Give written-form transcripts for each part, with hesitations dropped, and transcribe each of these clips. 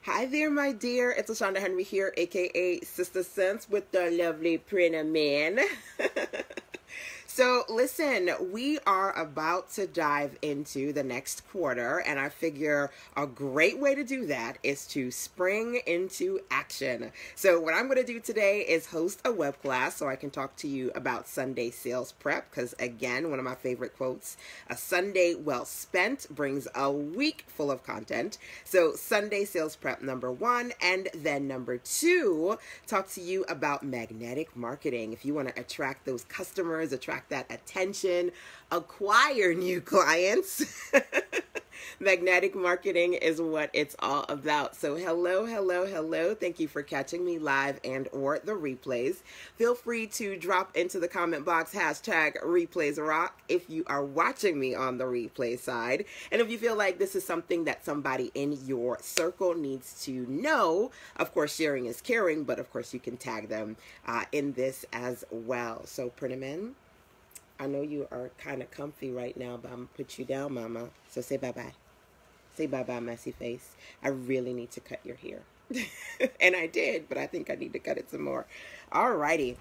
Hi there, my dear. It's LaShanda Henry here, aka Sister Sense with the lovely Printer Man. So listen, we are about to dive into the next quarter, and I figure a great way to do that is to spring into action. So what I'm going to do today is host a web class so I can talk to you about Sunday sales prep, because again, one of my favorite quotes, a Sunday well spent brings a week full of content. So Sunday sales prep number 1, and then number 2, talk to you about magnetic marketing. If you want to attract those customers, attract that attention, acquire new clients. Magnetic marketing is what it's all about. So hello. Thank you for catching me live and or the replays. Feel free to drop into the comment box hashtag replays rock if you are watching me on the replay side. And if you feel like this is something that somebody in your circle needs to know, of course, sharing is caring, but of course you can tag them in this as well. So Printerman, I know you are kind of comfy right now, but I'm going to put you down, mama. So say bye-bye. Say bye-bye, messy face. I really need to cut your hair. And I did, but I think I need to cut it some more. Alrighty.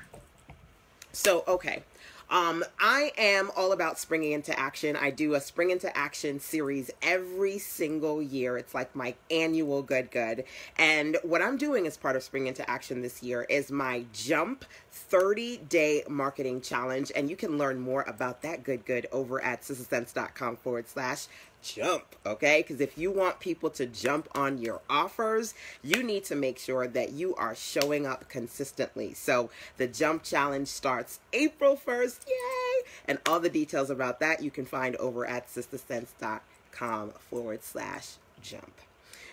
So, okay. I am all about springing into action. I do a spring into action series every single year. It's like my annual good. And what I'm doing as part of spring into action this year is my Jump 30-day marketing challenge. And you can learn more about that good over at sistersense.com/jump. Okay, because if you want people to jump on your offers, you need to make sure that you are showing up consistently. So the Jump Challenge starts April 1st. Yay! And all the details about that you can find over at sistersense.com/jump.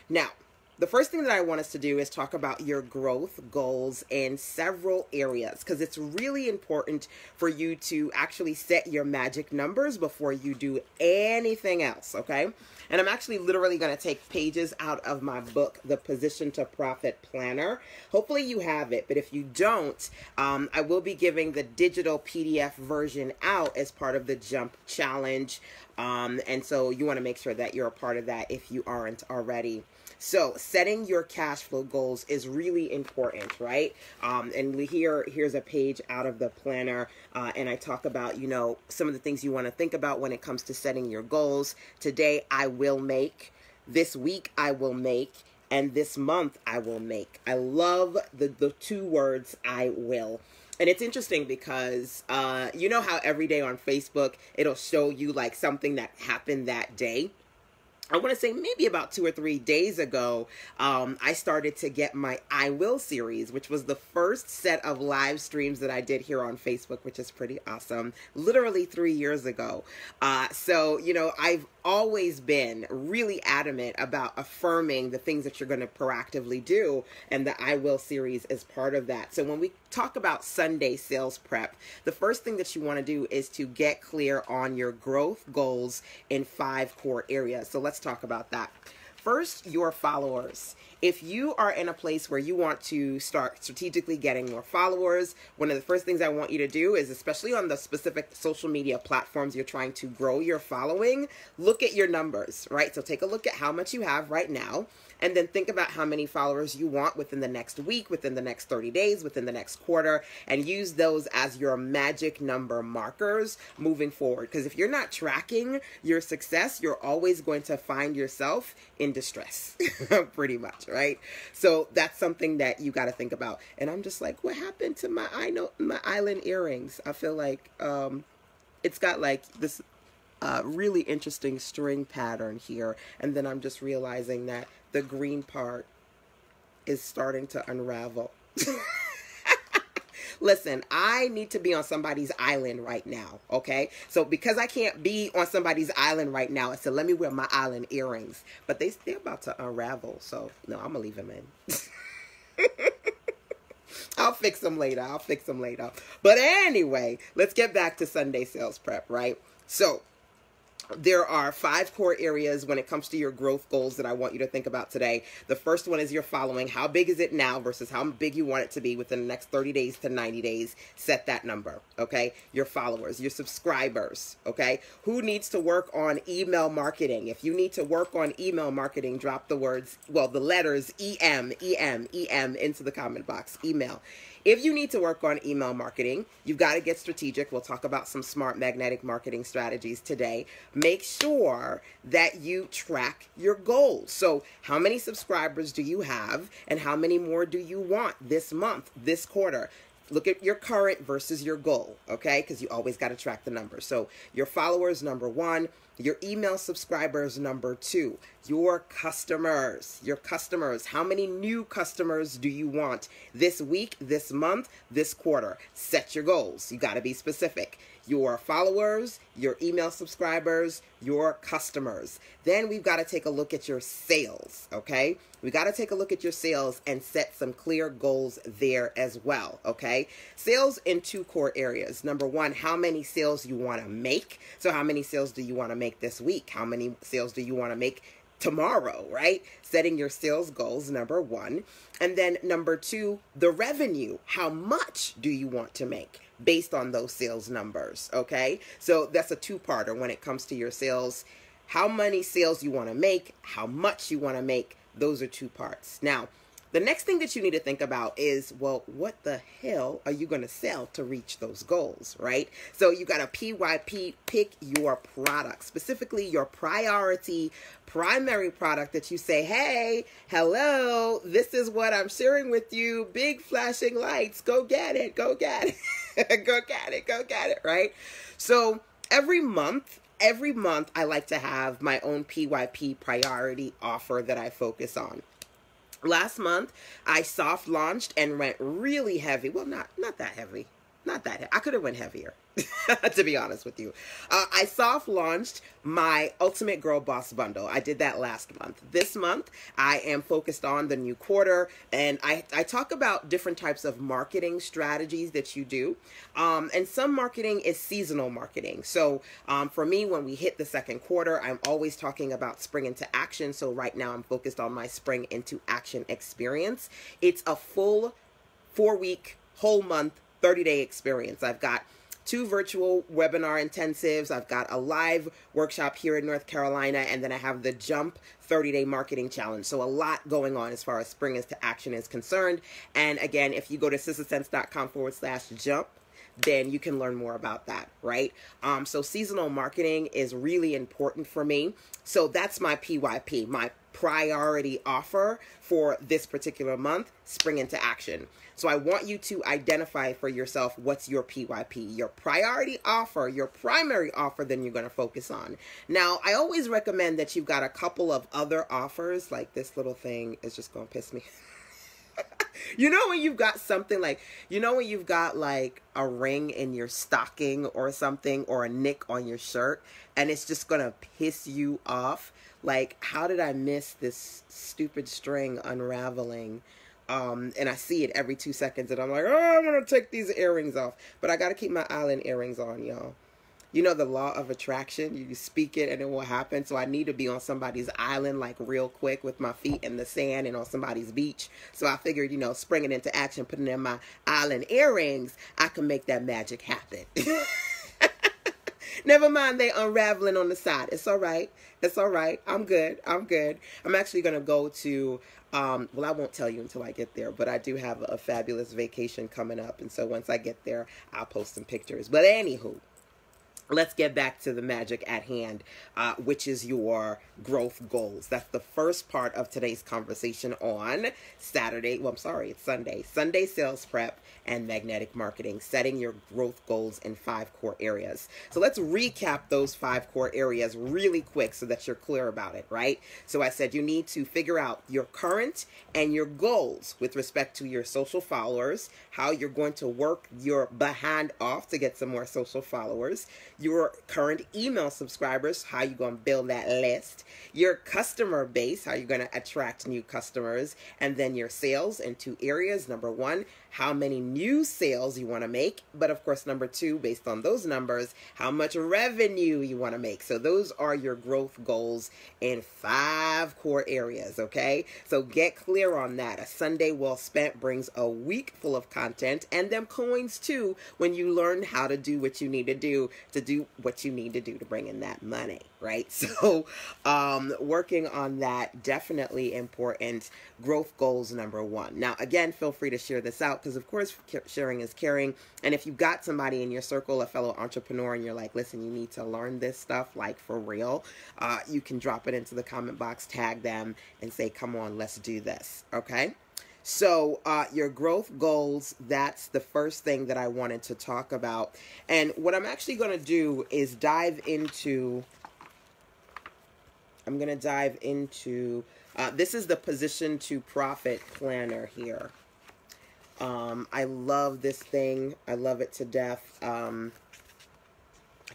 Now, the first thing that I want us to do is talk about your growth goals in several areas, because it's really important for you to actually set your magic numbers before you do anything else, okay? And I'm actually literally going to take pages out of my book, The Position to Profit Planner. Hopefully you have it, but if you don't, I will be giving the digital PDF version out as part of the Jump Challenge. And so you want to make sure that you're a part of that if you aren't already. So setting your cash flow goals is really important, right? And here's a page out of the planner, and I talk about, you know, some of the things you want to think about when it comes to setting your goals. Today, I will make. This week, I will make. And this month, I will make. I love the 2 words, I will. And it's interesting because, you know how every day on Facebook, it'll show you like something that happened that day. I want to say maybe about 2 or 3 days ago, I started to get my I Will series, which was the first set of live streams that I did here on Facebook, which is pretty awesome. Literally 3 years ago. So, you know, I've always been really adamant about affirming the things that you're going to proactively do, and the I Will series is part of that. So when we talk about Sunday sales prep, the first thing that you want to do is to get clear on your growth goals in 5 core areas. So let's talk about that. First, your followers. If you are in a place where you want to start strategically getting more followers, one of the first things I want you to do is, especially on the specific social media platforms you're trying to grow your following, look at your numbers, right? So take a look at how much you have right now, and then think about how many followers you want within the next week, within the next 30 days, within the next quarter, and use those as your magic number markers moving forward. Because if you're not tracking your success, you're always going to find yourself in distress, pretty much, right? So that's something that you got to think about. And I'm just like, what happened to my island earrings? I feel like it's got like this really interesting string pattern here, and then I'm just realizing that the green part is starting to unravel. Listen, I need to be on somebody's island right now, okay? So because I can't be on somebody's island right now, I said, let me wear my island earrings. But they're about to unravel, so no, I'm going to leave them in. I'll fix them later. But anyway, let's get back to Sunday sales prep, right? So There are 5 core areas when it comes to your growth goals that I want you to think about today. The first one is your following. How big is it now versus how big you want it to be within the next 30 days to 90 days? Set that number, okay? Your followers, your subscribers, okay? Who needs to work on email marketing? If you need to work on email marketing, drop the words, well, the letters EM into the comment box. Email. If you need to work on email marketing, you've got to get strategic. We'll talk about some smart magnetic marketing strategies today. Make sure that you track your goals. So how many subscribers do you have and how many more do you want this month, this quarter? Look at your current versus your goal, okay? Because you always got to track the numbers. So your followers, number 1. Your email subscribers, number 2. Your customers. How many new customers do you want this week, this month, this quarter? Set your goals. You got to be specific. Your followers, your email subscribers, your customers. Then we've got to take a look at your sales, okay? We got to take a look at your sales and set some clear goals there as well, okay? Sales in 2 core areas. Number 1, how many sales you want to make. So how many sales do you want to make this week? How many sales do you want to make tomorrow, right? Setting your sales goals, number 1. And then number 2, the revenue. How much do you want to make based on those sales numbers, okay? So that's a 2-parter when it comes to your sales. How many sales you want to make, how much you want to make, those are 2 parts. Now, the next thing that you need to think about is, well, what the hell are you going to sell to reach those goals, right? So you got to PYP, pick your product, specifically your primary product that you say, hey, hello, this is what I'm sharing with you. Big flashing lights. Go get it. Go get it. Go get it. Go get it, right? So every month, I like to have my own PYP priority offer that I focus on. Last month, I soft launched and went really heavy. Well, not that heavy. Not that heavy. I could have went heavier, to be honest with you. I soft launched my Ultimate Girl Boss Bundle. I did that last month. This month, I am focused on the new quarter, and I talk about different types of marketing strategies that you do. And some marketing is seasonal marketing. So for me, when we hit the second quarter, I'm always talking about spring into action. So right now, I'm focused on my spring into action experience. It's a full 4-week, whole month, 30-day experience. I've got 2 virtual webinar intensives. I've got a live workshop here in North Carolina, and then I have the Jump 30-day marketing challenge. So a lot going on as far as spring into action is concerned. And again, if you go to sistersense.com/jump, then you can learn more about that, right? So seasonal marketing is really important for me. So that's my PYP, my priority offer for this particular month, spring into action. So I want you to identify for yourself what's your PYP, your priority offer, your primary offer, then you're going to focus on. Now, I always recommend that you've got a couple of other offers, like this little thing is just going to piss me. You know when you've got something like, you know when you've got like a ring in your stocking or something, or a nick on your shirt, and it's just going to piss you off? Like, how did I miss this stupid string unraveling? And I see it every 2 seconds, and I'm like, oh, I'm going to take these earrings off. But I got to keep my island earrings on, y'all. You know the law of attraction, you speak it and it will happen. So I need to be on somebody's island like real quick with my feet in the sand and on somebody's beach. So I figured, you know, springing into action, putting in my island earrings, I can make that magic happen. Never mind, they unraveling on the side. It's all right. It's all right. I'm good. I'm good. I'm actually going to go to, well, I won't tell you until I get there, but I do have a fabulous vacation coming up. And so once I get there, I'll post some pictures. But anywho, let's get back to the magic at hand, which is your growth goals. That's the first part of today's conversation on Saturday. Well, I'm sorry, it's Sunday. Sunday sales prep and magnetic marketing, setting your growth goals in 5 core areas. So let's recap those 5 core areas really quick so that you're clear about it, right? So I said you need to figure out your current and your goals with respect to your social followers, how you're going to work your behind off to get some more social followers. your current email subscribers, how you going to build that list, your customer base, how you're going to attract new customers, and then your sales in two areas. Number one, how many new sales you want to make, but of course, number two, based on those numbers, how much revenue you want to make. So those are your growth goals in 5 core areas, okay? So get clear on that. A Sunday well spent brings a week full of content, and them coins too, when you learn how to do what you need to do what you need to do to bring in that money, right? So working on that, definitely important. Growth goals number 1. Now, again, feel free to share this out, because of course sharing is caring. And if you've got somebody in your circle, a fellow entrepreneur, and you're like, listen, you need to learn this stuff, like for real, you can drop it into the comment box, tag them, and say, come on, let's do this, okay? So your growth goals, that's the first thing that I wanted to talk about. And what I'm actually going to do is I'm going to dive into, this is the Position to Profit Planner here. I love this thing. I love it to death. I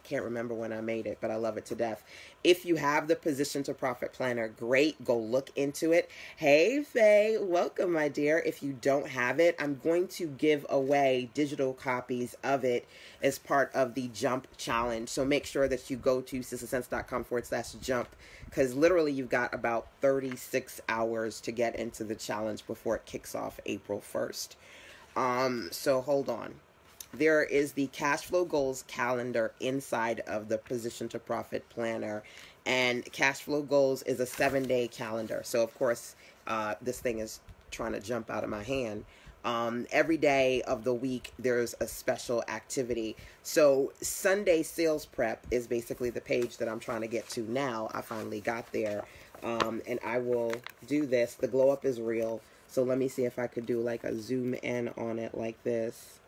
can't remember when I made it, but I love it to death. If you have the Position to Profit Planner, great. Go look into it. Hey, Faye, welcome, my dear. If you don't have it, I'm going to give away digital copies of it as part of the Jump Challenge. So make sure that you go to sistasense.com/jump, because literally you've got about 36 hours to get into the challenge before it kicks off April 1st. So hold on. There is the cash flow goals calendar inside of the Position to Profit Planner, and cash flow goals is a 7-day calendar. So of course, this thing is trying to jump out of my hand. Every day of the week, there's a special activity. So Sunday sales prep is basically the page that I'm trying to get to now. I finally got there, and I will do this. The glow up is real. So let me see if I could do like a zoom in on it like this,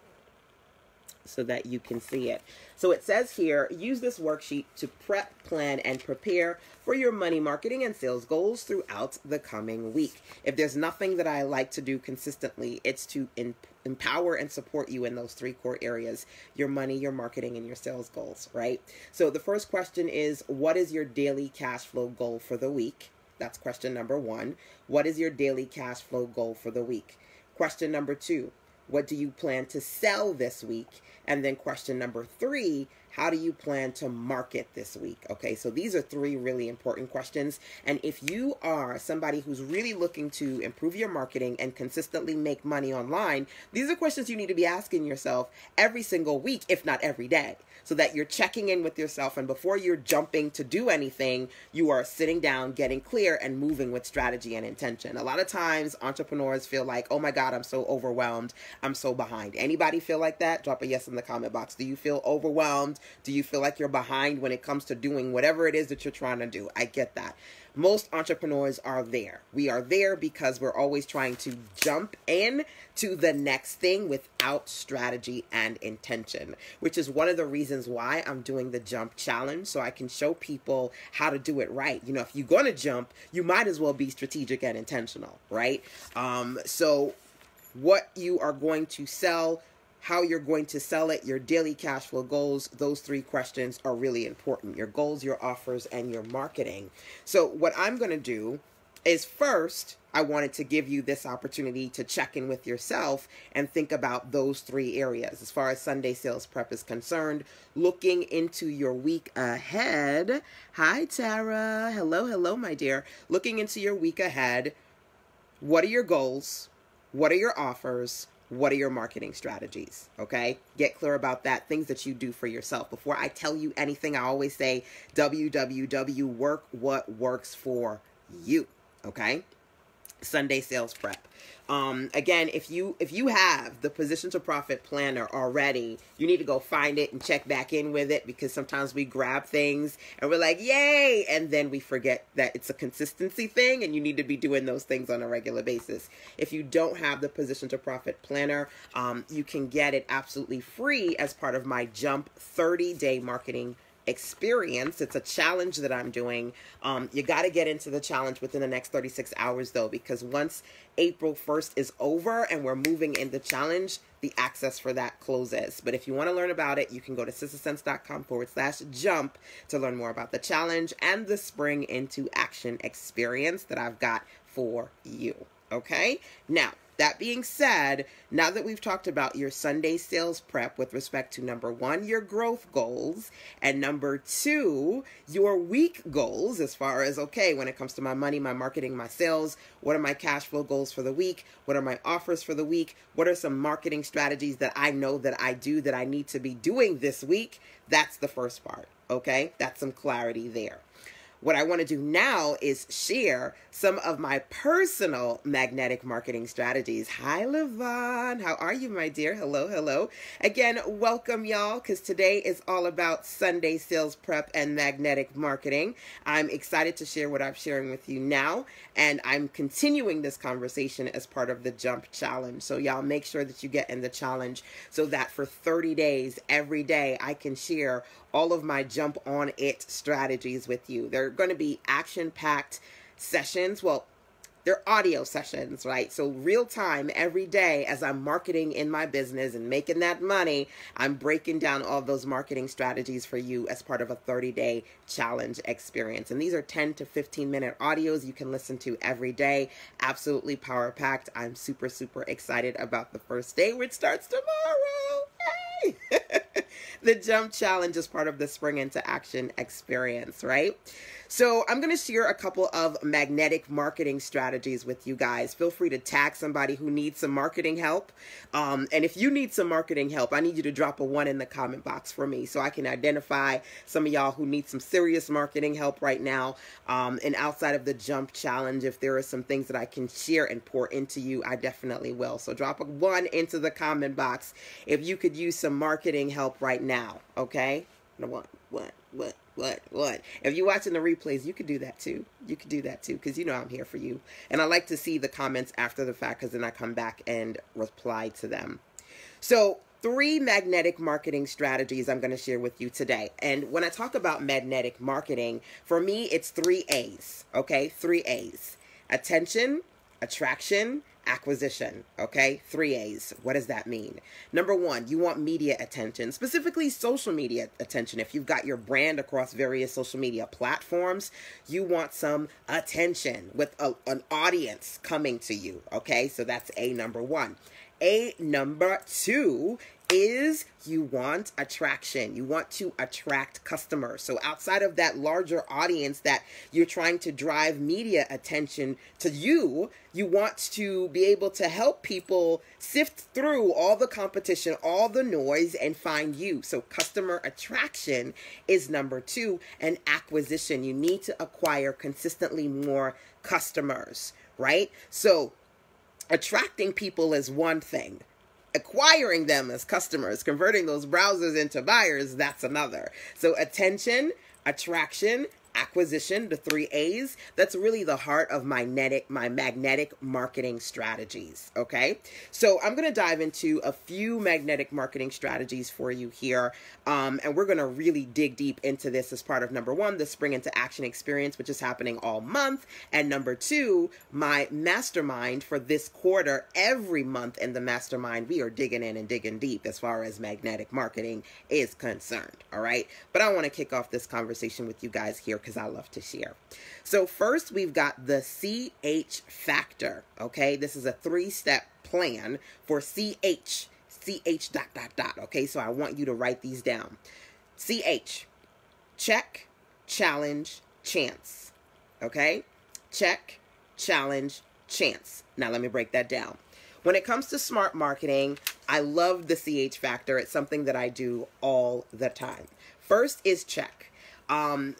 so that you can see it. So it says here, use this worksheet to prep, plan, and prepare for your money marketing and sales goals throughout the coming week. If there's nothing that I like to do consistently, it's to empower and support you in those 3 core areas: your money, your marketing, and your sales goals, right? So the first question is, what is your daily cash flow goal for the week? That's question number 1. What is your daily cash flow goal for the week? Question number 2, what do you plan to sell this week? And then question number 3, how do you plan to market this week? Okay, so these are 3 really important questions. And if you are somebody who's really looking to improve your marketing and consistently make money online, these are questions you need to be asking yourself every single week, if not every day, so that you're checking in with yourself. And before you're jumping to do anything, you are sitting down, getting clear, and moving with strategy and intention. A lot of times entrepreneurs feel like, oh my God, I'm so overwhelmed, I'm so behind. Anybody feel like that? Drop a yes in the comment box. Do you feel overwhelmed? Do you feel like you're behind when it comes to doing whatever it is that you're trying to do? I get that. Most entrepreneurs are there. We are there because we're always trying to jump in to the next thing without strategy and intention, which is one of the reasons why I'm doing the Jump Challenge, so I can show people how to do it right. You know, if you're going to jump, you might as well be strategic and intentional, right? So what you are going to sell, how you're going to sell it, your daily cash flow goals, those 3 questions are really important. Your goals, your offers, and your marketing. So what I'm going to do is, first, I wanted to give you this opportunity to check in with yourself and think about those 3 areas. As far as Sunday sales prep is concerned, looking into your week ahead. Hi, Tara. Hello, hello, my dear. Looking into your week ahead, what are your goals? What are your offers? What are your marketing strategies? Okay, get clear about that. Things that you do for yourself. Before I tell you anything, I always say WWW, work what works for you. Okay, Sunday sales prep. Again, if you have the Position to Profit Planner already, you need to go find it and check back in with it, because sometimes we grab things and we're like, yay, and then we forget that it's a consistency thing and you need to be doing those things on a regular basis. If you don't have the Position to Profit Planner, you can get it absolutely free as part of my Jump 30-day marketing experience. It's a challenge that I'm doing. You got to get into the challenge within the next 36 hours though, because once April 1st is over and we're moving in the challenge, the access for that closes. But if you want to learn about it, you can go to sistersense.com/jump to learn more about the challenge and the Spring into Action experience that I've got for you. Okay? Now, that being said, now that we've talked about your Sunday sales prep with respect to number 1, your growth goals, and number 2, your week goals as far as, okay, when it comes to my money, my marketing, my sales, what are my cash flow goals for the week? What are my offers for the week? What are some marketing strategies that I know that I do that I need to be doing this week? That's the first part, okay? That's some clarity there. What I want to do now is share some of my personal magnetic marketing strategies. Hi, Levon. How are you, my dear? Hello, hello. Again, welcome, y'all, because today is all about Sunday sales prep and magnetic marketing. I'm excited to share what I'm sharing with you now, and I'm continuing this conversation as part of the Jump Challenge. So y'all make sure that you get in the challenge so that for 30 days, every day, I can share all of my jump on it strategies with you. They're going to be action-packed sessions. Well, they're audio sessions, right? So real time every day as I'm marketing in my business and making that money, I'm breaking down all those marketing strategies for you as part of a 30-day challenge experience. And these are 10 to 15-minute audios you can listen to every day. Absolutely power-packed. I'm super, super excited about the first day, which starts tomorrow. Hey! The Jump Challenge is part of the Spring into Action experience, right? So I'm going to share a couple of magnetic marketing strategies with you guys. Feel free to tag somebody who needs some marketing help. And if you need some marketing help, I need you to drop a 1 in the comment box for me so I can identify some of y'all who need some serious marketing help right now. And outside of the Jump Challenge, if there are some things that I can share and pour into you, I definitely will. So drop a 1 into the comment box if you could use some marketing help right now, okay? What? If you're watching the replays, you could do that too. You could do that too, because you know I'm here for you. And I like to see the comments after the fact, because then I come back and reply to them. So 3 magnetic marketing strategies I'm going to share with you today. And when I talk about magnetic marketing, for me, it's 3 A's, okay? 3 A's. Attention, attraction, acquisition, okay? 3 A's. What does that mean? Number 1, you want media attention, specifically social media attention. If you've got your brand across various social media platforms, you want some attention with an audience coming to you, okay? So that's A number 1. A number 2 is you want attraction. You want to attract customers. So outside of that larger audience that you're trying to drive media attention to you, you want to be able to help people sift through all the competition, all the noise, and find you. So customer attraction is number 2, and acquisition. You need to acquire consistently more customers, right? So attracting people is one thing. Acquiring them as customers, converting those browsers into buyers, that's another. So attention, attraction, acquisition, the 3 A's, that's really the heart of my magnetic marketing strategies, okay? So I'm going to dive into a few magnetic marketing strategies for you here, and we're going to really dig deep into this as part of number 1, the Spring into Action experience, which is happening all month, and number 2, my mastermind for this quarter. Every month in the mastermind, we are digging in and digging deep as far as magnetic marketing is concerned, all right? But I want to kick off this conversation with you guys here because I love to share. So first, we've got the CH factor, okay? This is a 3-step plan for CH, CH ... okay? So I want you to write these down. CH, check, challenge, chance, okay? Check, challenge, chance. Now let me break that down. When it comes to smart marketing, I love the CH factor. It's something that I do all the time. First is check.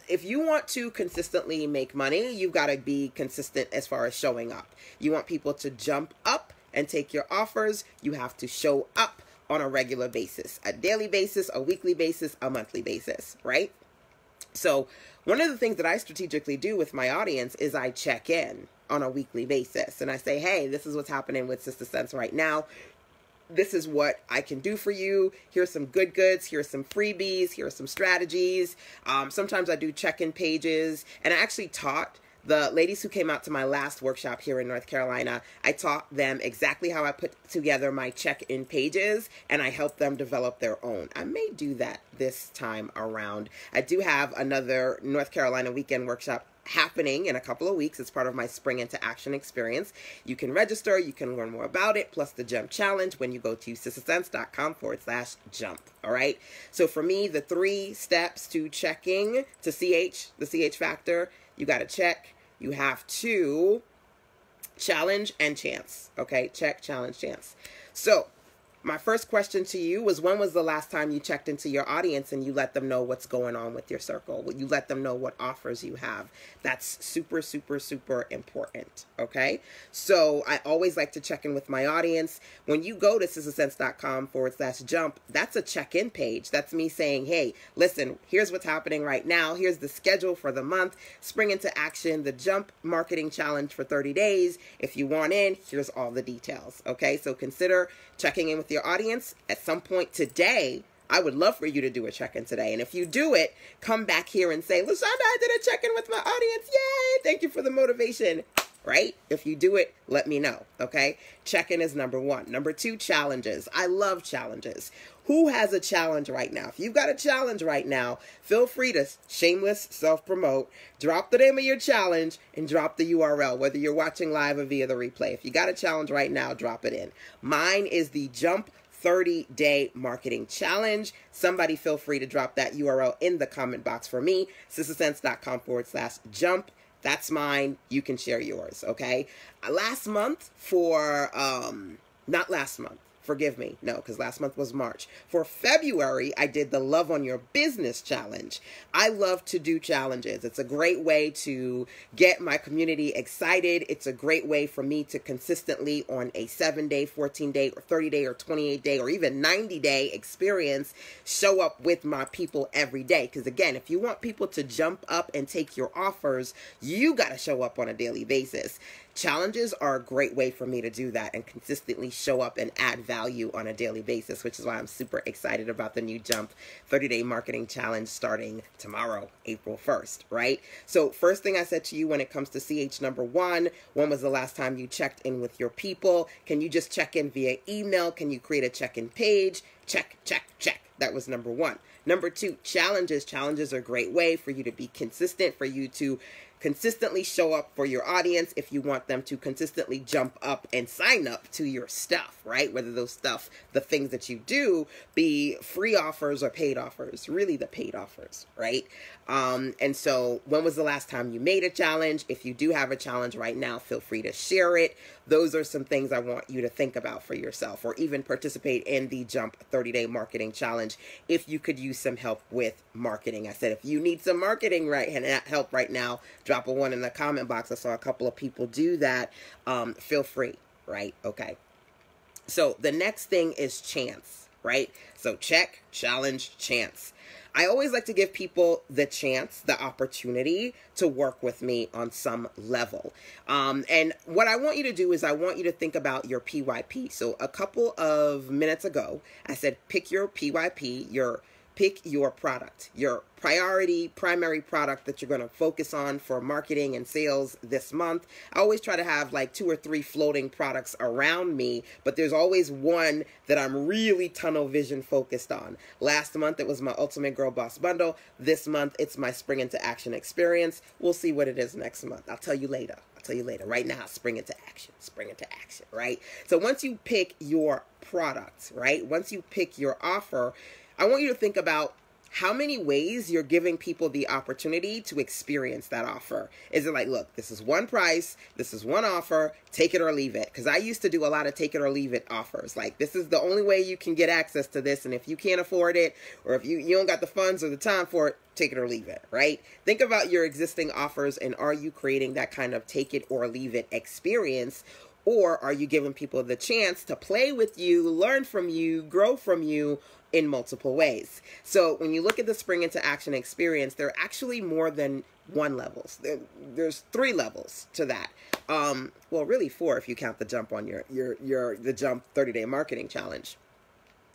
If you want to consistently make money, you've got to be consistent as far as showing up. You want people to jump up and take your offers. You have to show up on a regular basis, a daily basis, a weekly basis, a monthly basis, right? So one of the things that I strategically do with my audience is I check in on a weekly basis. And I say, hey, this is what's happening with Sister Sense right now. this is what I can do for you. Here's some good goods. Here's some freebies. Here's some strategies. Sometimes I do check-in pages. And I actually taught the ladies who came out to my last workshop here in North Carolina, I taught them exactly how I put together my check-in pages, and I helped them develop their own. I may do that this time around. I do have another North Carolina weekend workshop happening in a couple of weeks. It's part of my Spring into Action experience. You can register, you can learn more about it, plus the jump challenge when you go to sistersense.com/jump. All right. So for me, the 3 steps to checking to CH, the CH factor, you got to check. You have to challenge and chance. Okay. Check, challenge, chance. So my first question to you was, when was the last time you checked into your audience and you let them know what's going on with your circle? You let them know what offers you have. That's super, super, super important. Okay. So I always like to check in with my audience. When you go to sistersense.com/jump, that's a check-in page. That's me saying, hey, listen, here's what's happening right now. Here's the schedule for the month. Spring into Action, the Jump Marketing Challenge for 30 days. If you want in, here's all the details. Okay. So consider checking in with your audience at some point today. I would love for you to do a check-in today. And if you do it, come back here and say, LaShanda, I did a check-in with my audience. Yay! Thank you for the motivation. Right? If you do it, let me know. Okay? Check-in is number 1. Number 2, challenges. I love challenges. Who has a challenge right now? If you've got a challenge right now, feel free to shameless self-promote. Drop the name of your challenge and drop the URL, whether you're watching live or via the replay. If you got a challenge right now, drop it in. Mine is the Jump 30-day marketing challenge. Somebody feel free to drop that URL in the comment box for me, sistersense.com/jump. That's mine. You can share yours. Okay. Last month not last month. Forgive me. No, because last month was March. For February, I did the Love on Your Business Challenge. I love to do challenges. It's a great way to get my community excited. It's a great way for me to consistently, on a 7-day, 14-day, or 30-day, or 28-day, or even 90-day experience, show up with my people every day. Because again, if you want people to jump up and take your offers, you got to show up on a daily basis. Challenges are a great way for me to do that and consistently show up and add value on a daily basis, which is why I'm super excited about the new Jump 30-day marketing challenge starting tomorrow, April 1st, right? So first thing I said to you when it comes to CH number 1, when was the last time you checked in with your people? Can you just check in via email? Can you create a check-in page? Check, check, check. That was number 1. Number 2, challenges. Challenges are a great way for you to be consistent, for you to consistently show up for your audience if you want them to consistently jump up and sign up to your stuff, right? Whether those stuff, the things that you do, be free offers or paid offers, really the paid offers, right? And so when was the last time you made a challenge? If you do have a challenge right now, feel free to share it. Those are some things I want you to think about for yourself, or even participate in the Jump 30-day marketing challenge if you could use some help with marketing. I said, if you need some marketing help right now, drop a 1 in the comment box. I saw a couple of people do that. Feel free, right? Okay. So the next thing is chance, right? So check, challenge, chance. I always like to give people the chance, the opportunity to work with me on some level. And what I want you to do is I want you to think about your PYP. So a couple of minutes ago, I said, pick your PYP, pick your product, your primary product that you're going to focus on for marketing and sales this month. I always try to have like 2 or 3 floating products around me, but there's always one that I'm really tunnel vision focused on. Last month, it was my Ultimate Girl Boss Bundle. This month, it's my Spring into Action experience. We'll see what it is next month. I'll tell you later. Right now, spring into action, right? So once you pick your product, right? Once you pick your offer, I want you to think about how many ways you're giving people the opportunity to experience that offer. Is it like, look, this is one price, this is one offer, take it or leave it? Because I used to do a lot of take it or leave it offers. Like, this is the only way you can get access to this, and if you can't afford it, or if you don't got the funds or the time for it, take it or leave it, right? Think about your existing offers, and are you creating that kind of take it or leave it experience? Or are you giving people the chance to play with you, learn from you, grow from you in multiple ways? So when you look at the Spring into Action experience, there are actually more than one levels. There's 3 levels to that. Well, really 4 if you count the jump on the jump 30-day marketing challenge.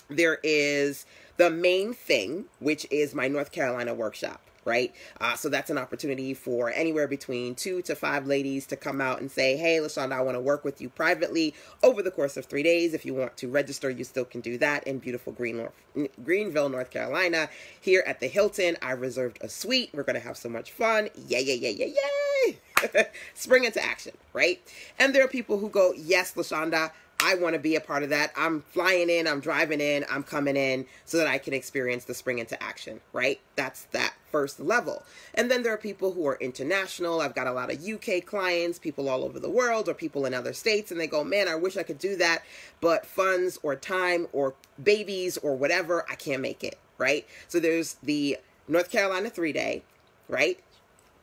There is the main thing, which is my North Carolina workshop, right? So that's an opportunity for anywhere between 2 to 5 ladies to come out and say, hey, LaShanda, I want to work with you privately over the course of 3 days. If you want to register, you still can do that in beautiful Greenville, North Carolina. Here at the Hilton, I reserved a suite. We're going to have so much fun. Yay, yay, yay, yay, yay. Spring into action, right? And there are people who go, yes, LaShanda, I want to be a part of that. I'm flying in, I'm driving in, I'm coming in so that I can experience the spring into action, right? That's that first level. And then there are people who are international. I've got a lot of UK clients, people all over the world, or people in other states, and they go, man, I wish I could do that, but funds or time or babies or whatever, I can't make it, right? So there's the North Carolina 3-day, right?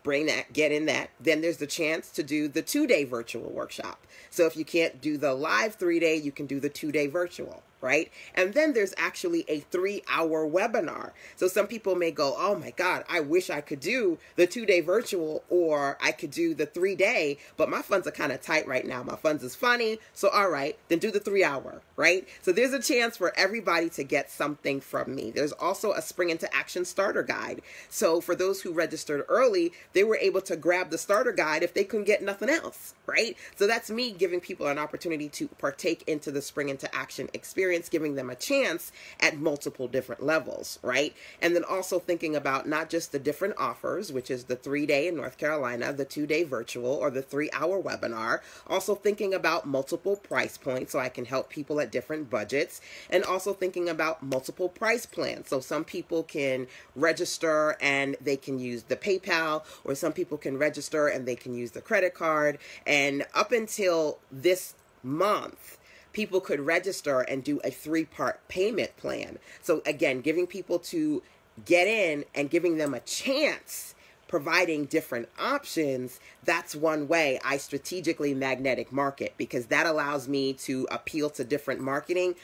Bring that, get in that. Then there's the chance to do the 2-day virtual workshop. So if you can't do the live 3-day, you can do the 2-day virtual, right? And then there's actually a 3-hour webinar. So some people may go, oh my God, I wish I could do the 2-day virtual, or I could do the 3-day, but my funds are kind of tight right now. My funds is funny. So all right, then do the 3-hour, right? So there's a chance for everybody to get something from me. There's also a Spring into Action starter guide. So for those who registered early, they were able to grab the starter guide if they couldn't get nothing else, right? So that's me giving people an opportunity to partake into the Spring into Action experience, giving them a chance at multiple different levels, right? And then also thinking about not just the different offers, which is the 3-day in North Carolina, the 2-day virtual, or the 3-hour webinar, also thinking about multiple price points so I can help people at different budgets, and also thinking about multiple price plans. So some people can register and they can use the PayPal, or some people can register and they can use the credit card. And up until this month, people could register and do a 3-part payment plan. So again, giving people to get in and giving them a chance, providing different options. That's one way I strategically magnetic market, because that allows me to appeal to different marketing,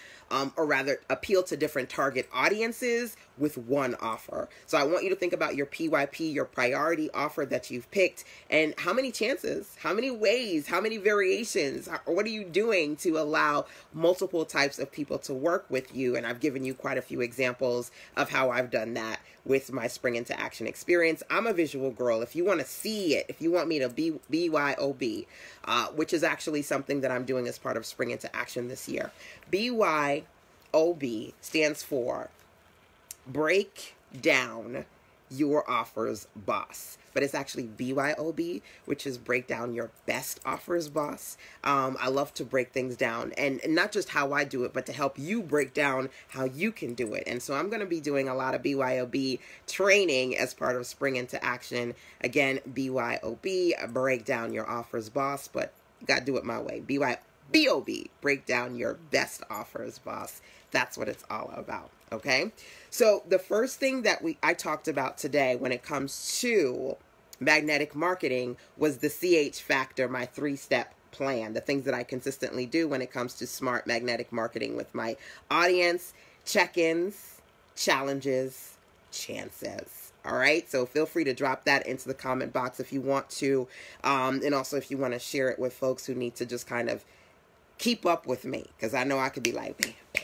or rather appeal to different target audiences with one offer. So I want you to think about your PYP, your priority offer that you've picked, and how many chances, how many ways, how many variations, or what are you doing to allow multiple types of people to work with you? And I've given you quite a few examples of how I've done that with my Spring into Action experience. I'm a visual girl. If you want to see it, if you want me to be BYOB, which is actually something that I'm doing as part of Spring into Action this year. BYOB stands for Break Down Your Offers Boss. But it's actually BYOB, which is Break Down Your Best Offers Boss. I love to break things down, and not just how I do it, but to help you break down how you can do it. And so I'm going to be doing a lot of BYOB training as part of Spring into Action. Again, BYOB, Break Down Your Offers Boss, but you got to do it my way. BOB, Break Down Your Best Offers Boss. That's what it's all about. Okay, so the first thing that I talked about today when it comes to magnetic marketing was the CH factor, my 3-step plan, the things that I consistently do when it comes to smart magnetic marketing with my audience: check-ins, challenges, chances. All right, so feel free to drop that into the comment box if you want to, and also if you want to share it with folks who need to just kind of keep up with me, because I know I could be like, bam, bam.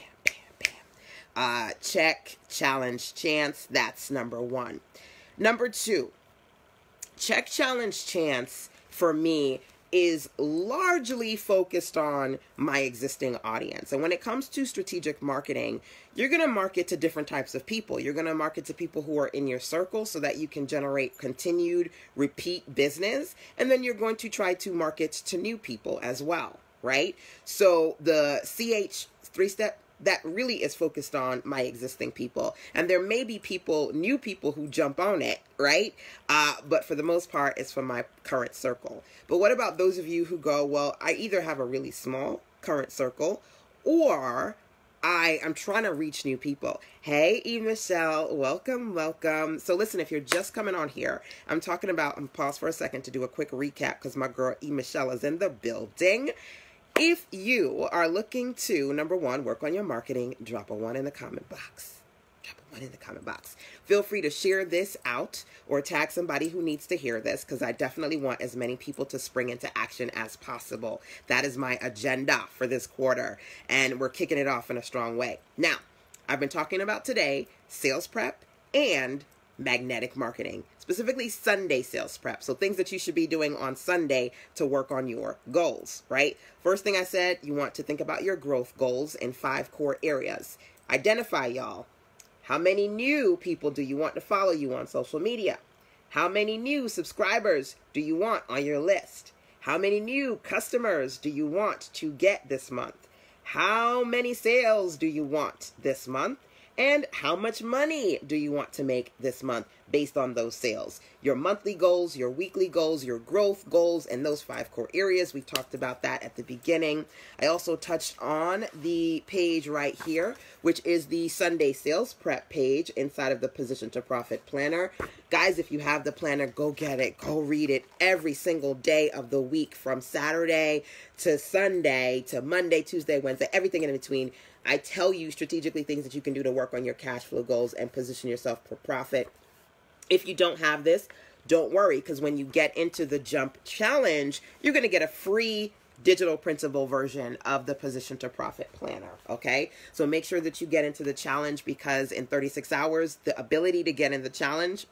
Check, challenge, chance. That's number 1. Number 2, check, challenge, chance for me is largely focused on my existing audience. And when it comes to strategic marketing, you're going to market to different types of people. You're going to market to people who are in your circle so that you can generate continued repeat business. And then you're going to try to market to new people as well, right? So the CH 3-step, that really is focused on my existing people. And there may be people, new people, who jump on it, right? But for the most part, it's from my current circle. But what about those of you who go, well, I either have a really small current circle, or I'm trying to reach new people. Hey, Michelle, welcome, welcome. So listen, if you're just coming on here, I'm talking about, I'm pause for a second to do a quick recap because my girl Michelle is in the building. If you are looking to, number 1, work on your marketing, drop a 1 in the comment box. Drop a one in the comment box. Feel free to share this out or tag somebody who needs to hear this, because I definitely want as many people to spring into action as possible. That is my agenda for this quarter, and we're kicking it off in a strong way. Now, I've been talking about today sales prep and magnetic marketing, specifically Sunday sales prep. So things that you should be doing on Sunday to work on your goals, right? First thing I said, you want to think about your growth goals in 5 core areas. Identify, y'all. How many new people do you want to follow you on social media? How many new subscribers do you want on your list? How many new customers do you want to get this month? How many sales do you want this month? And how much money do you want to make this month based on those sales? Your monthly goals, your weekly goals, your growth goals, and those 5 core areas. We've talked about that at the beginning. I also touched on the page right here, which is the Sunday sales prep page inside of the Position to Profit Planner. Guys, if you have the planner, go get it. Go read it every single day of the week, from Saturday to Sunday to Monday, Tuesday, Wednesday, everything in between. I tell you strategically things that you can do to work on your cash flow goals and position yourself for profit. If you don't have this, don't worry, because when you get into the Jump Challenge, you're going to get a free digital printable version of the Position to Profit Planner, okay? So make sure that you get into the challenge, because in 36 hours, the ability to get in the challenge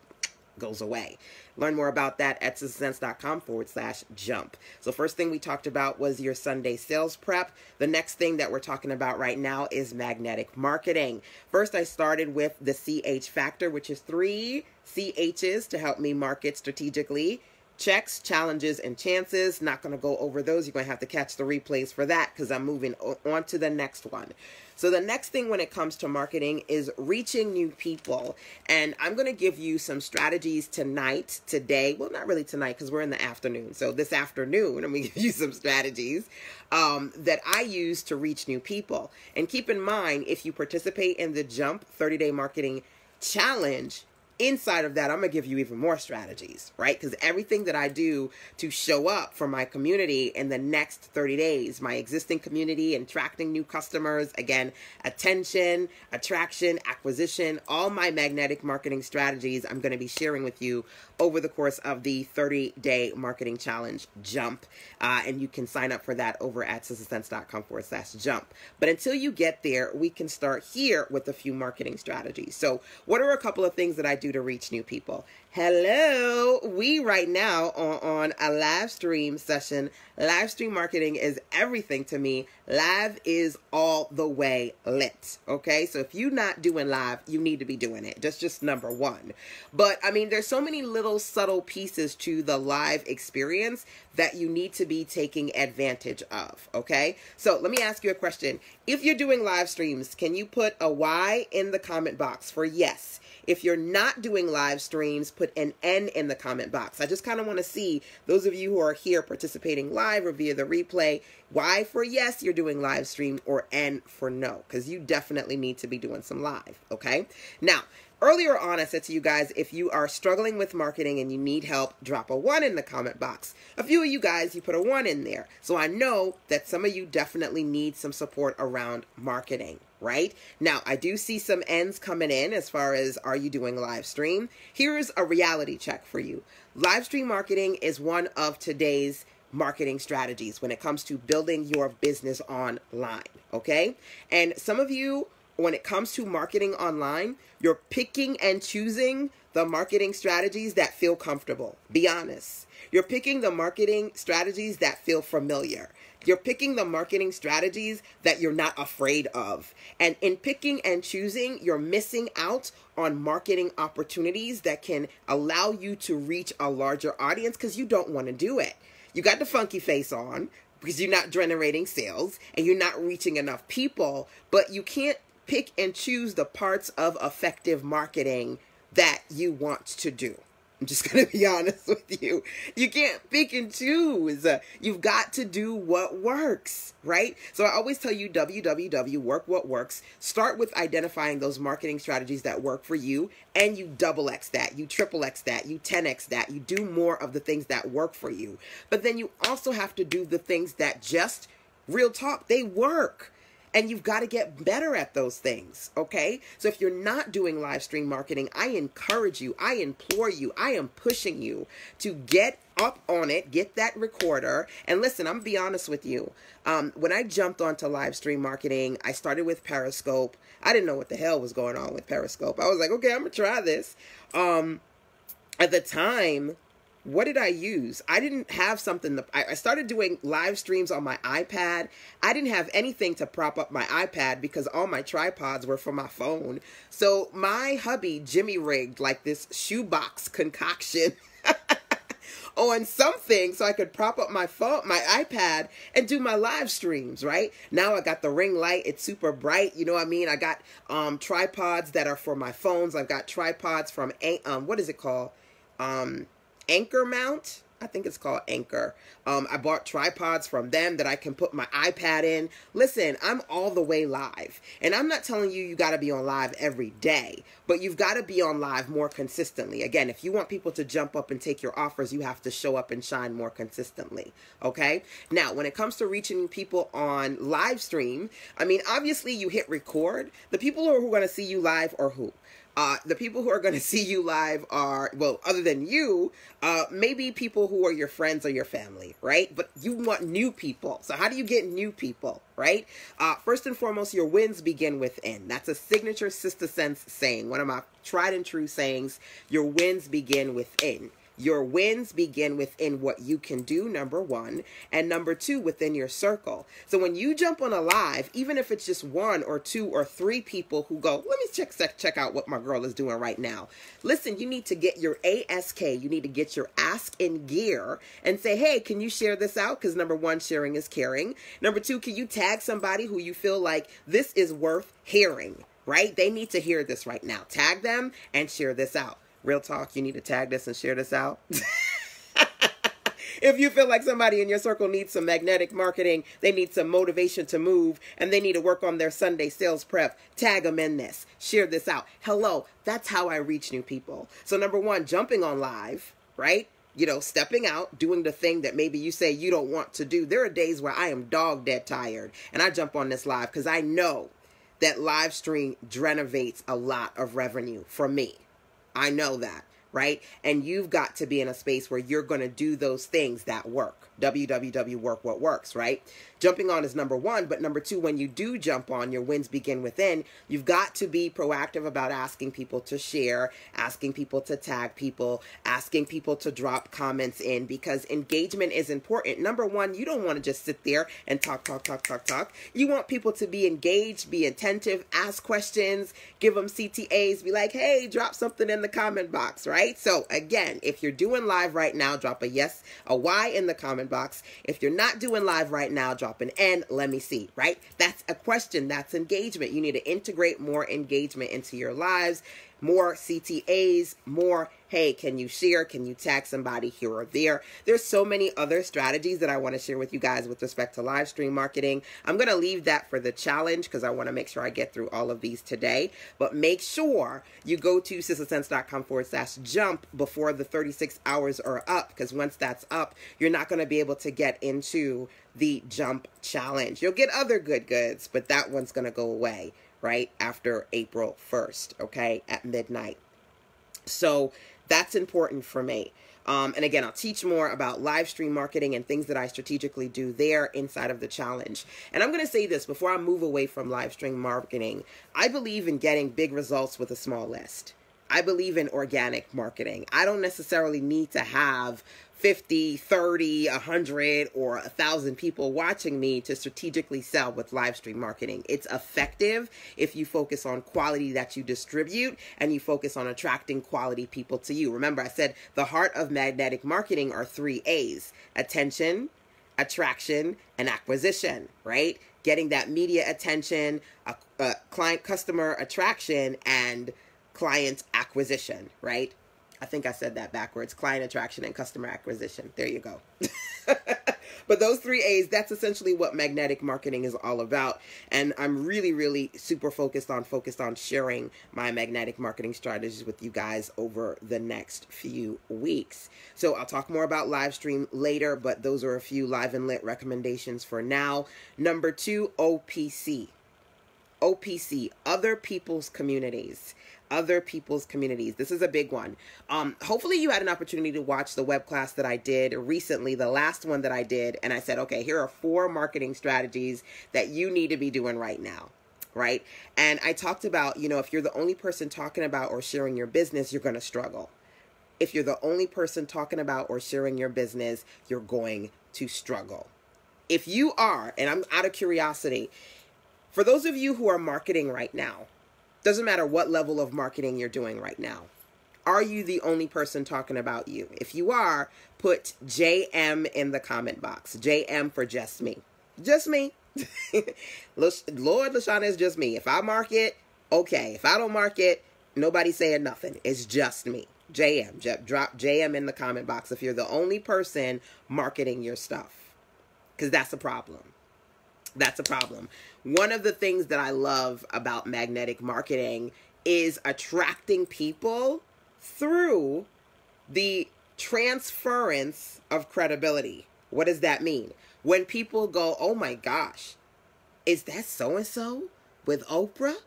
goes away. Learn more about that at SistaSense.com/jump. So first thing we talked about was your Sunday sales prep. The next thing that we're talking about right now is magnetic marketing. First, I started with the CH factor, which is 3 CHs to help me market strategically. Checks, challenges, and chances. Not going to go over those. You're going to have to catch the replays for that, because I'm moving on to the next one. So the next thing when it comes to marketing is reaching new people. And I'm going to give you some strategies today. Well, not really tonight, because we're in the afternoon. So this afternoon, I'm going to give you some strategies that I use to reach new people. And keep in mind, if you participate in the Jump 30-Day Marketing Challenge, inside of that, I'm going to give you even more strategies, right? Because everything that I do to show up for my community in the next 30 days, my existing community, attracting new customers, again, attention, attraction, acquisition, all my magnetic marketing strategies I'm going to be sharing with you over the course of the 30-Day Marketing Challenge Jump. And you can sign up for that over at SistaSense.com/jump. But until you get there, we can start here with a few marketing strategies. So what are a couple of things that I do to reach new people? Hello, we right now are on a live stream session. Live stream marketing is everything to me. Live is all the way lit, okay? So if you're not doing live, you need to be doing it. That's just number one. But I mean, there's so many little subtle pieces to the live experience that you need to be taking advantage of, okay? So let me ask you a question. If you're doing live streams, can you put a Y in the comment box for yes? If you're not doing live streams, put an N in the comment box. I just kind of want to see those of you who are here participating live or via the replay, Y for yes, you're doing live stream, or N for no, because you definitely need to be doing some live, okay? Now, earlier on, I said to you guys, if you are struggling with marketing and you need help, drop a 1 in the comment box. A few of you guys, you put a 1 in there. So I know that some of you definitely need some support around marketing, right? Now, I do see some N's coming in as far as, are you doing live stream? Here's a reality check for you. Live stream marketing is one of today's marketing strategies when it comes to building your business online, okay? And some of you, when it comes to marketing online, you're picking and choosing the marketing strategies that feel comfortable. Be honest. You're picking the marketing strategies that feel familiar. You're picking the marketing strategies that you're not afraid of. And in picking and choosing, you're missing out on marketing opportunities that can allow you to reach a larger audience because you don't want to do it. You got the funky face on because you're not generating sales and you're not reaching enough people, but you can't pick and choose the parts of effective marketing that you want to do. I'm just going to be honest with you. You can't pick and choose. You've got to do what works, right? So I always tell you, work what works. Start with identifying those marketing strategies that work for you, and you double X that, you triple X that, you 10X that. You do more of the things that work for you. But then you also have to do the things that just, real talk, they work. And you've got to get better at those things, okay? So if you're not doing live stream marketing, I encourage you, I implore you, I am pushing you to get up on it, get that recorder. And listen, I'm gonna be honest with you. When I jumped onto live stream marketing, I started with Periscope. I didn't know what the hell was going on with Periscope. I was like, okay, I'm gonna try this. At the time, what did I use? I didn't have something. I started doing live streams on my iPad. I didn't have anything to prop up my iPad because all my tripods were for my phone. So my hubby Jimmy rigged like this shoebox concoction on something so I could prop up my phone, my iPad, and do my live streams, right? Now I got the ring light. It's super bright. You know what I mean? I got tripods that are for my phones. I've got tripods from, what is it called? Anchor Mount. I think it's called Anchor. I bought tripods from them that I can put my iPad in. Listen, I'm all the way live. And I'm not telling you got to be on live every day, but you've got to be on live more consistently. Again, if you want people to jump up and take your offers, you have to show up and shine more consistently. Okay? Now, when it comes to reaching people on live stream, I mean, obviously you hit record. The people who are going to see you live are who? The people who are going to see you live are, well, other than you, maybe people who are your friends or your family, right? But you want new people. So how do you get new people, right? First and foremost, your wins begin within. That's a signature Sister Sense saying. One of my tried and true sayings, your wins begin within. Your wins begin within what you can do, number one, and number two, within your circle. So when you jump on a live, even if it's just one or two or three people who go, let me check out what my girl is doing right now. Listen, you need to get your ASK, you need to get your ask in gear and say, hey, can you share this out? Because number one, sharing is caring. Number two, can you tag somebody who you feel like this is worth hearing, right? They need to hear this right now. Tag them and share this out. Real talk, you need to tag this and share this out. If you feel like somebody in your circle needs some magnetic marketing, they need some motivation to move, and they need to work on their Sunday sales prep, tag them in this. Share this out. Hello, that's how I reach new people. So number one, jumping on live, right? You know, stepping out, doing the thing that maybe you say you don't want to do. There are days where I am dog dead tired, and I jump on this live because I know that live stream generates a lot of revenue for me. I know that, right? And you've got to be in a space where you're going to do those things that work. WWW, work what works, right? Jumping on is number one, but number two, when you do jump on, your wins begin within. You've got to be proactive about asking people to share, asking people to tag people, asking people to drop comments in, because engagement is important. Number one, you don't want to just sit there and talk. You want people to be engaged, be attentive, ask questions, give them CTAs, be like, hey, drop something in the comment box, right? So again, if you're doing live right now, drop a yes, a Y in the comment box. If you're not doing live right now, drop an N, let me see, right? That's a question. That's engagement. You need to integrate more engagement into your lives, more CTAs, more, hey, can you share? Can you tag somebody here or there? There's so many other strategies that I want to share with you guys with respect to live stream marketing. I'm going to leave that for the challenge because I want to make sure I get through all of these today. But make sure you go to sistersense.com/jump before the 36 hours are up, because once that's up, you're not going to be able to get into the jump challenge. You'll get other good goods, but that one's going to go away right after April 1st, okay, at midnight. So that's important for me. And again, I'll teach more about live stream marketing and things that I strategically do there inside of the challenge. And I'm going to say this before I move away from live stream marketing. I believe in getting big results with a small list. I believe in organic marketing. I don't necessarily need to have 50, 30, 100, or 1,000 people watching me to strategically sell with live stream marketing. It's effective if you focus on quality that you distribute and you focus on attracting quality people to you. Remember, I said the heart of magnetic marketing are 3 A's: attention, attraction, and acquisition, right? Getting that media attention, client customer attraction, and client acquisition, right? I think I said that backwards. Client attraction and customer acquisition. There you go. But those 3 A's, that's essentially what magnetic marketing is all about. And I'm really super focused on sharing my magnetic marketing strategies with you guys over the next few weeks. So I'll talk more about live stream later, but those are a few live and lit recommendations for now. Number 2, OPC. OPC, other people's communities. Other people's communities. This is a big one. Hopefully you had an opportunity to watch the web class that I did recently, the last one that I did. And I said, okay, here are 4 marketing strategies that you need to be doing right now. Right. And I talked about, if you're the only person talking about or sharing your business, you're going to struggle. If you're the only person talking about or sharing your business, you're going to struggle. If you are, and I'm out of curiosity, for those of you who are marketing right now, doesn't matter what level of marketing you're doing right now, are you the only person talking about you? If you are, put JM in the comment box. JM for just me. Just me. Lord, LaShanda is just me. If I market, okay. If I don't market, nobody's saying nothing. It's just me. JM. Drop JM in the comment box if you're the only person marketing your stuff. Because that's a problem. That's a problem. One of the things that I love about magnetic marketing is attracting people through the transference of credibility. What does that mean? When people go, oh my gosh, is that so-and-so with Oprah?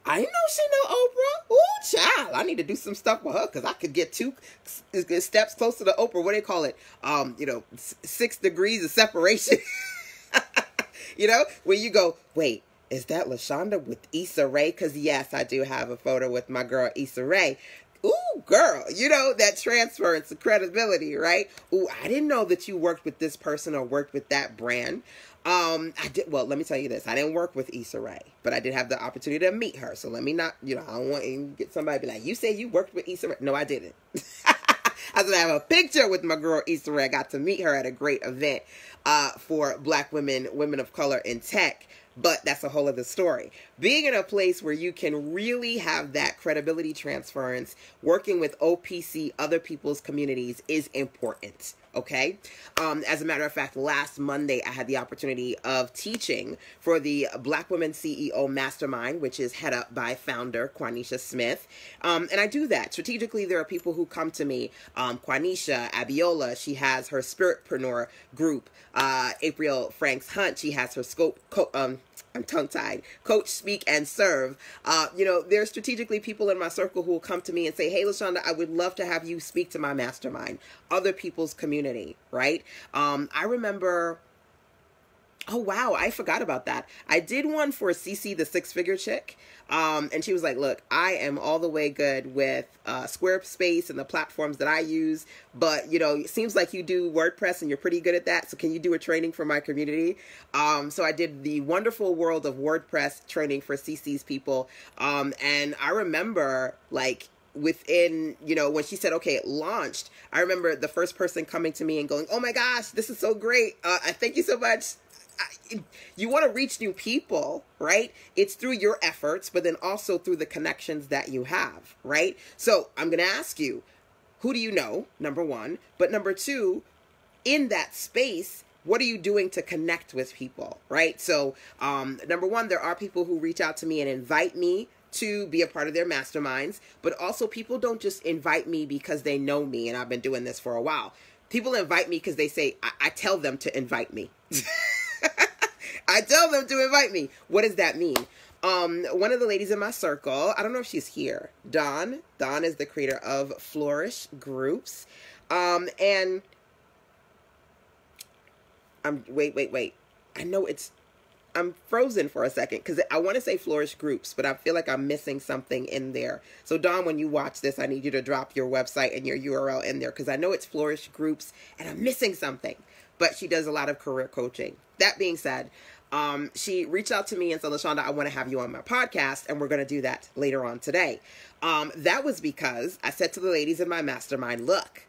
I know she know Oprah. Ooh, child, I need to do some stuff with her because I could get 2 steps closer to Oprah. What do they call it? 6 degrees of separation. When you go, wait, is that LaShanda with Issa Rae? Because yes, I do have a photo with my girl Issa Rae. Ooh, girl, that transference of credibility, right? Ooh, I didn't know that you worked with this person or worked with that brand. I did. Well, let me tell you this. I didn't work with Issa Rae, but I did have the opportunity to meet her. So let me not, I don't want to get somebody to be like, you said you worked with Issa Rae. No, I didn't. I was going to have a picture with my girl Issa Rae. I got to meet her at a great event for Black women of color in tech. But that's a whole other story. Being in a place where you can really have that credibility transference, working with OPC, other people's communities, is important. Okay. As a matter of fact, last Monday, I had the opportunity of teaching for the Black Women CEO Mastermind, which is head up by founder Quanisha Smith. And I do that strategically. There are people who come to me, Quanisha, Abiola, she has her Spiritpreneur group, April Franks Hunt, she has her I'm tongue-tied. Coach, Speak, and Serve. There are strategically people in my circle who will come to me and say, hey, LaShanda, I would love to have you speak to my mastermind, other people's community, right? I remember, oh, wow, I forgot about that. I did one for CC, the 6-figure chick. And she was like, look, I am all the way good with Squarespace and the platforms that I use. But, it seems like you do WordPress and you're pretty good at that. So can you do a training for my community? So I did the wonderful world of WordPress training for CC's people. And I remember within, when she said, okay, it launched, I remember the first person coming to me and going, oh my gosh, this is so great. I thank you so much. You want to reach new people, right? It's through your efforts, but then also through the connections that you have, right? So I'm going to ask you, who do you know? Number one. But number two, in that space, what are you doing to connect with people, right? So number one, there are people who reach out to me and invite me to be a part of their masterminds, but also people don't just invite me because they know me and I've been doing this for a while. People invite me because they say, I tell them to invite me. I tell them to invite me. What does that mean? One of the ladies in my circle, I don't know if she's here, Dawn is the creator of Flourish Groups. And wait. I'm frozen for a second because I want to say Flourish Groups, but I feel like I'm missing something in there. So Dawn, when you watch this, I need you to drop your website and your URL in there because I know it's Flourish Groups and I'm missing something. But she does a lot of career coaching. That being said, she reached out to me and said, LaShanda, I want to have you on my podcast, and we're going to do that later on today. That was because I said to the ladies in my mastermind, look,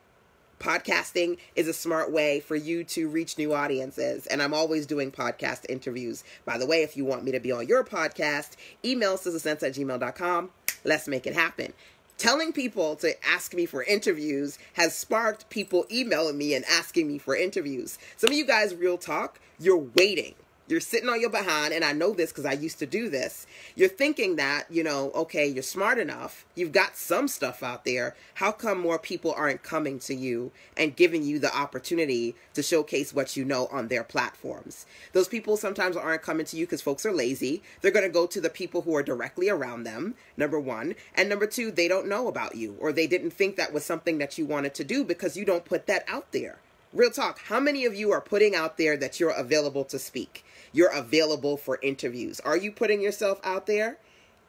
podcasting is a smart way for you to reach new audiences, and I'm always doing podcast interviews. By the way, if you want me to be on your podcast, email sizzlesense@gmail.com. Let's make it happen. Telling people to ask me for interviews has sparked people emailing me and asking me for interviews. Some of you guys, real talk, you're waiting. You're sitting on your behind, and I know this because I used to do this. You're thinking that, okay, you're smart enough. You've got some stuff out there. How come more people aren't coming to you and giving you the opportunity to showcase what you know on their platforms? Those people sometimes aren't coming to you because folks are lazy. They're going to go to the people who are directly around them, number one. And number two, they don't know about you, or they didn't think that was something that you wanted to do because you don't put that out there. Real talk. How many of you are putting out there that you're available to speak? You're available for interviews. Are you putting yourself out there?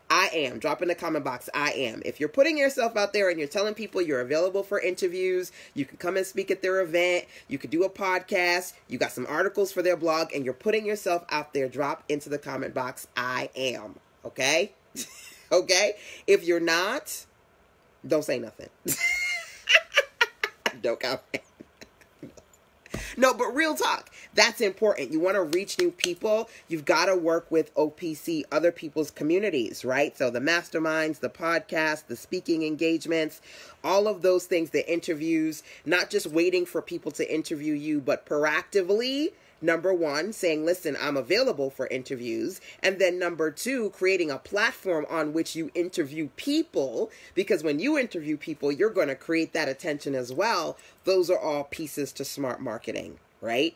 I am. Drop in the comment box. I am. If you're putting yourself out there and you're telling people you're available for interviews, you can come and speak at their event, you could do a podcast, you got some articles for their blog, and you're putting yourself out there, drop into the comment box. I am. Okay? Okay? If you're not, don't say nothing. Don't comment. No, but real talk, that's important. You want to reach new people. You've got to work with OPC, other people's communities, right? So the masterminds, the podcasts, the speaking engagements, all of those things, the interviews, not just waiting for people to interview you, but proactively, number one, saying, listen, I'm available for interviews. And then number two, creating a platform on which you interview people, because when you interview people, you're going to create that attention as well. Those are all pieces to smart marketing, right?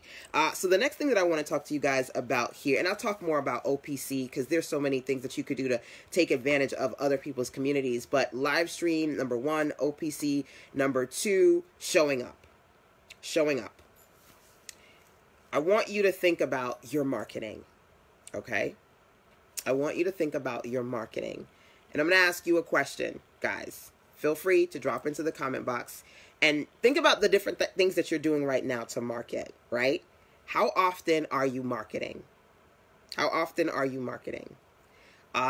So the next thing that I want to talk to you guys about here, and I'll talk more about OPC because there's so many things that you could do to take advantage of other people's communities, but live stream, number one, OPC, number two, showing up. Showing up. I want you to think about your marketing, okay? I want you to think about your marketing. And I'm going to ask you a question, guys. Feel free to drop into the comment box and think about the different things that you're doing right now to market, right? How often are you marketing? How often are you marketing?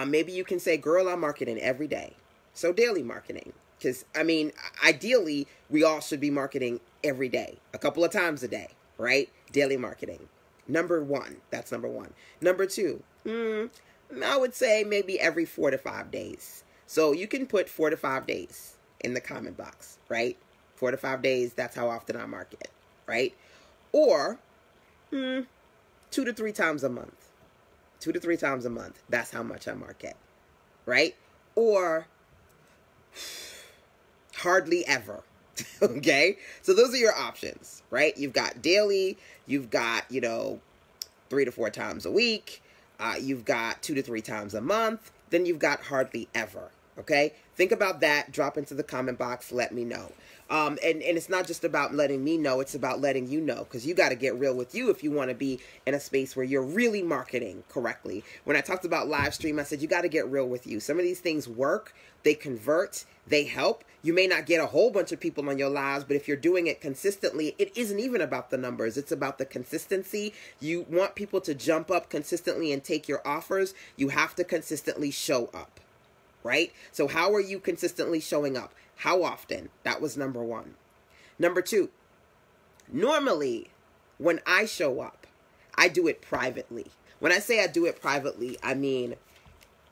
Maybe you can say, girl, I'm marketing every day. So daily marketing. Because, I mean, ideally, we all should be marketing every day, a couple of times a day, right? Daily marketing. Number one. That's number one. Number two, I would say maybe every 4 to 5 days. So you can put 4 to 5 days in the comment box, right? 4 to 5 days, that's how often I market, right? Or 2 to 3 times a month. 2 to 3 times a month, that's how much I market, right? Or hardly ever. Okay, so those are your options, right? You've got daily, you've got, 3 to 4 times a week, you've got 2 to 3 times a month, then you've got hardly ever. Okay, think about that, drop into the comment box, let me know. And it's not just about letting me know, it's about letting you know, because you got to get real with you if you want to be in a space where you're really marketing correctly. When I talked about live stream, I said you got to get real with you. Some of these things work, they convert, they help. You may not get a whole bunch of people on your lives, but if you're doing it consistently, it isn't even about the numbers. It's about the consistency. You want people to jump up consistently and take your offers. You have to consistently show up, right? So how are you consistently showing up? How often? That was number one. Number two, normally when I show up, I do it privately. When I say I do it privately, I mean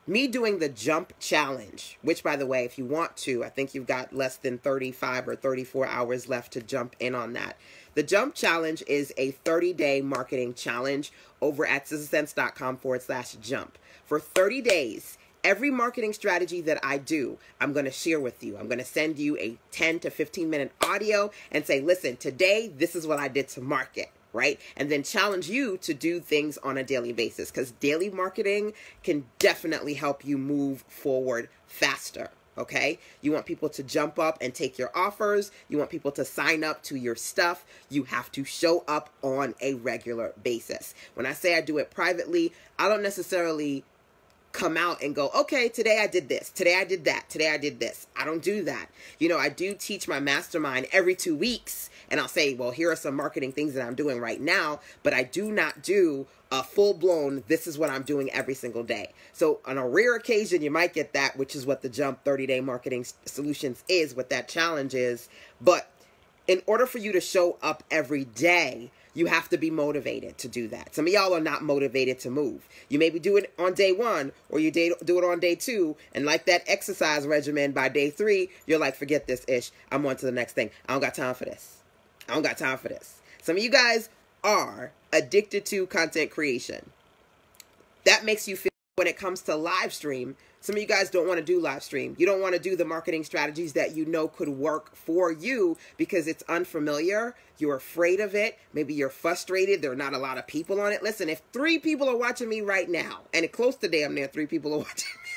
me doing the jump challenge, which, by the way, if you want to, I think you've got less than 35 or 34 hours left to jump in on that. The jump challenge is a 30-day marketing challenge over at sizzlesense.com/jump. For 30 days, every marketing strategy that I do, I'm going to share with you. I'm going to send you a 10 to 15 minute audio and say, listen, today, this is what I did to market. Right? And then challenge you to do things on a daily basis, because daily marketing can definitely help you move forward faster. Okay? You want people to jump up and take your offers. You want people to sign up to your stuff. You have to show up on a regular basis. When I say I do it privately, I don't necessarily come out and go, okay, today I did this, today I did that, today I did this. I don't do that. I do teach my mastermind every 2 weeks, and I'll say, well, here are some marketing things that I'm doing right now, but I do not do a full-blown, this is what I'm doing every single day. So on a rare occasion, you might get that, which is what the Jump 30-Day Marketing Solutions is, what that challenge is. But in order for you to show up every day, you have to be motivated to do that. Some of y'all are not motivated to move. You maybe do it on day 1 or you do it on day 2. And like that exercise regimen, by day 3, you're like, forget this ish. I'm on to the next thing. I don't got time for this. I don't got time for this. Some of you guys are addicted to content creation. That makes you feel when it comes to live stream. Some of you guys don't want to do live stream. You don't want to do the marketing strategies that you know could work for you because it's unfamiliar. You're afraid of it. Maybe you're frustrated. There are not a lot of people on it. Listen, if 3 people are watching me right now, and close to damn near 3 people are watching me,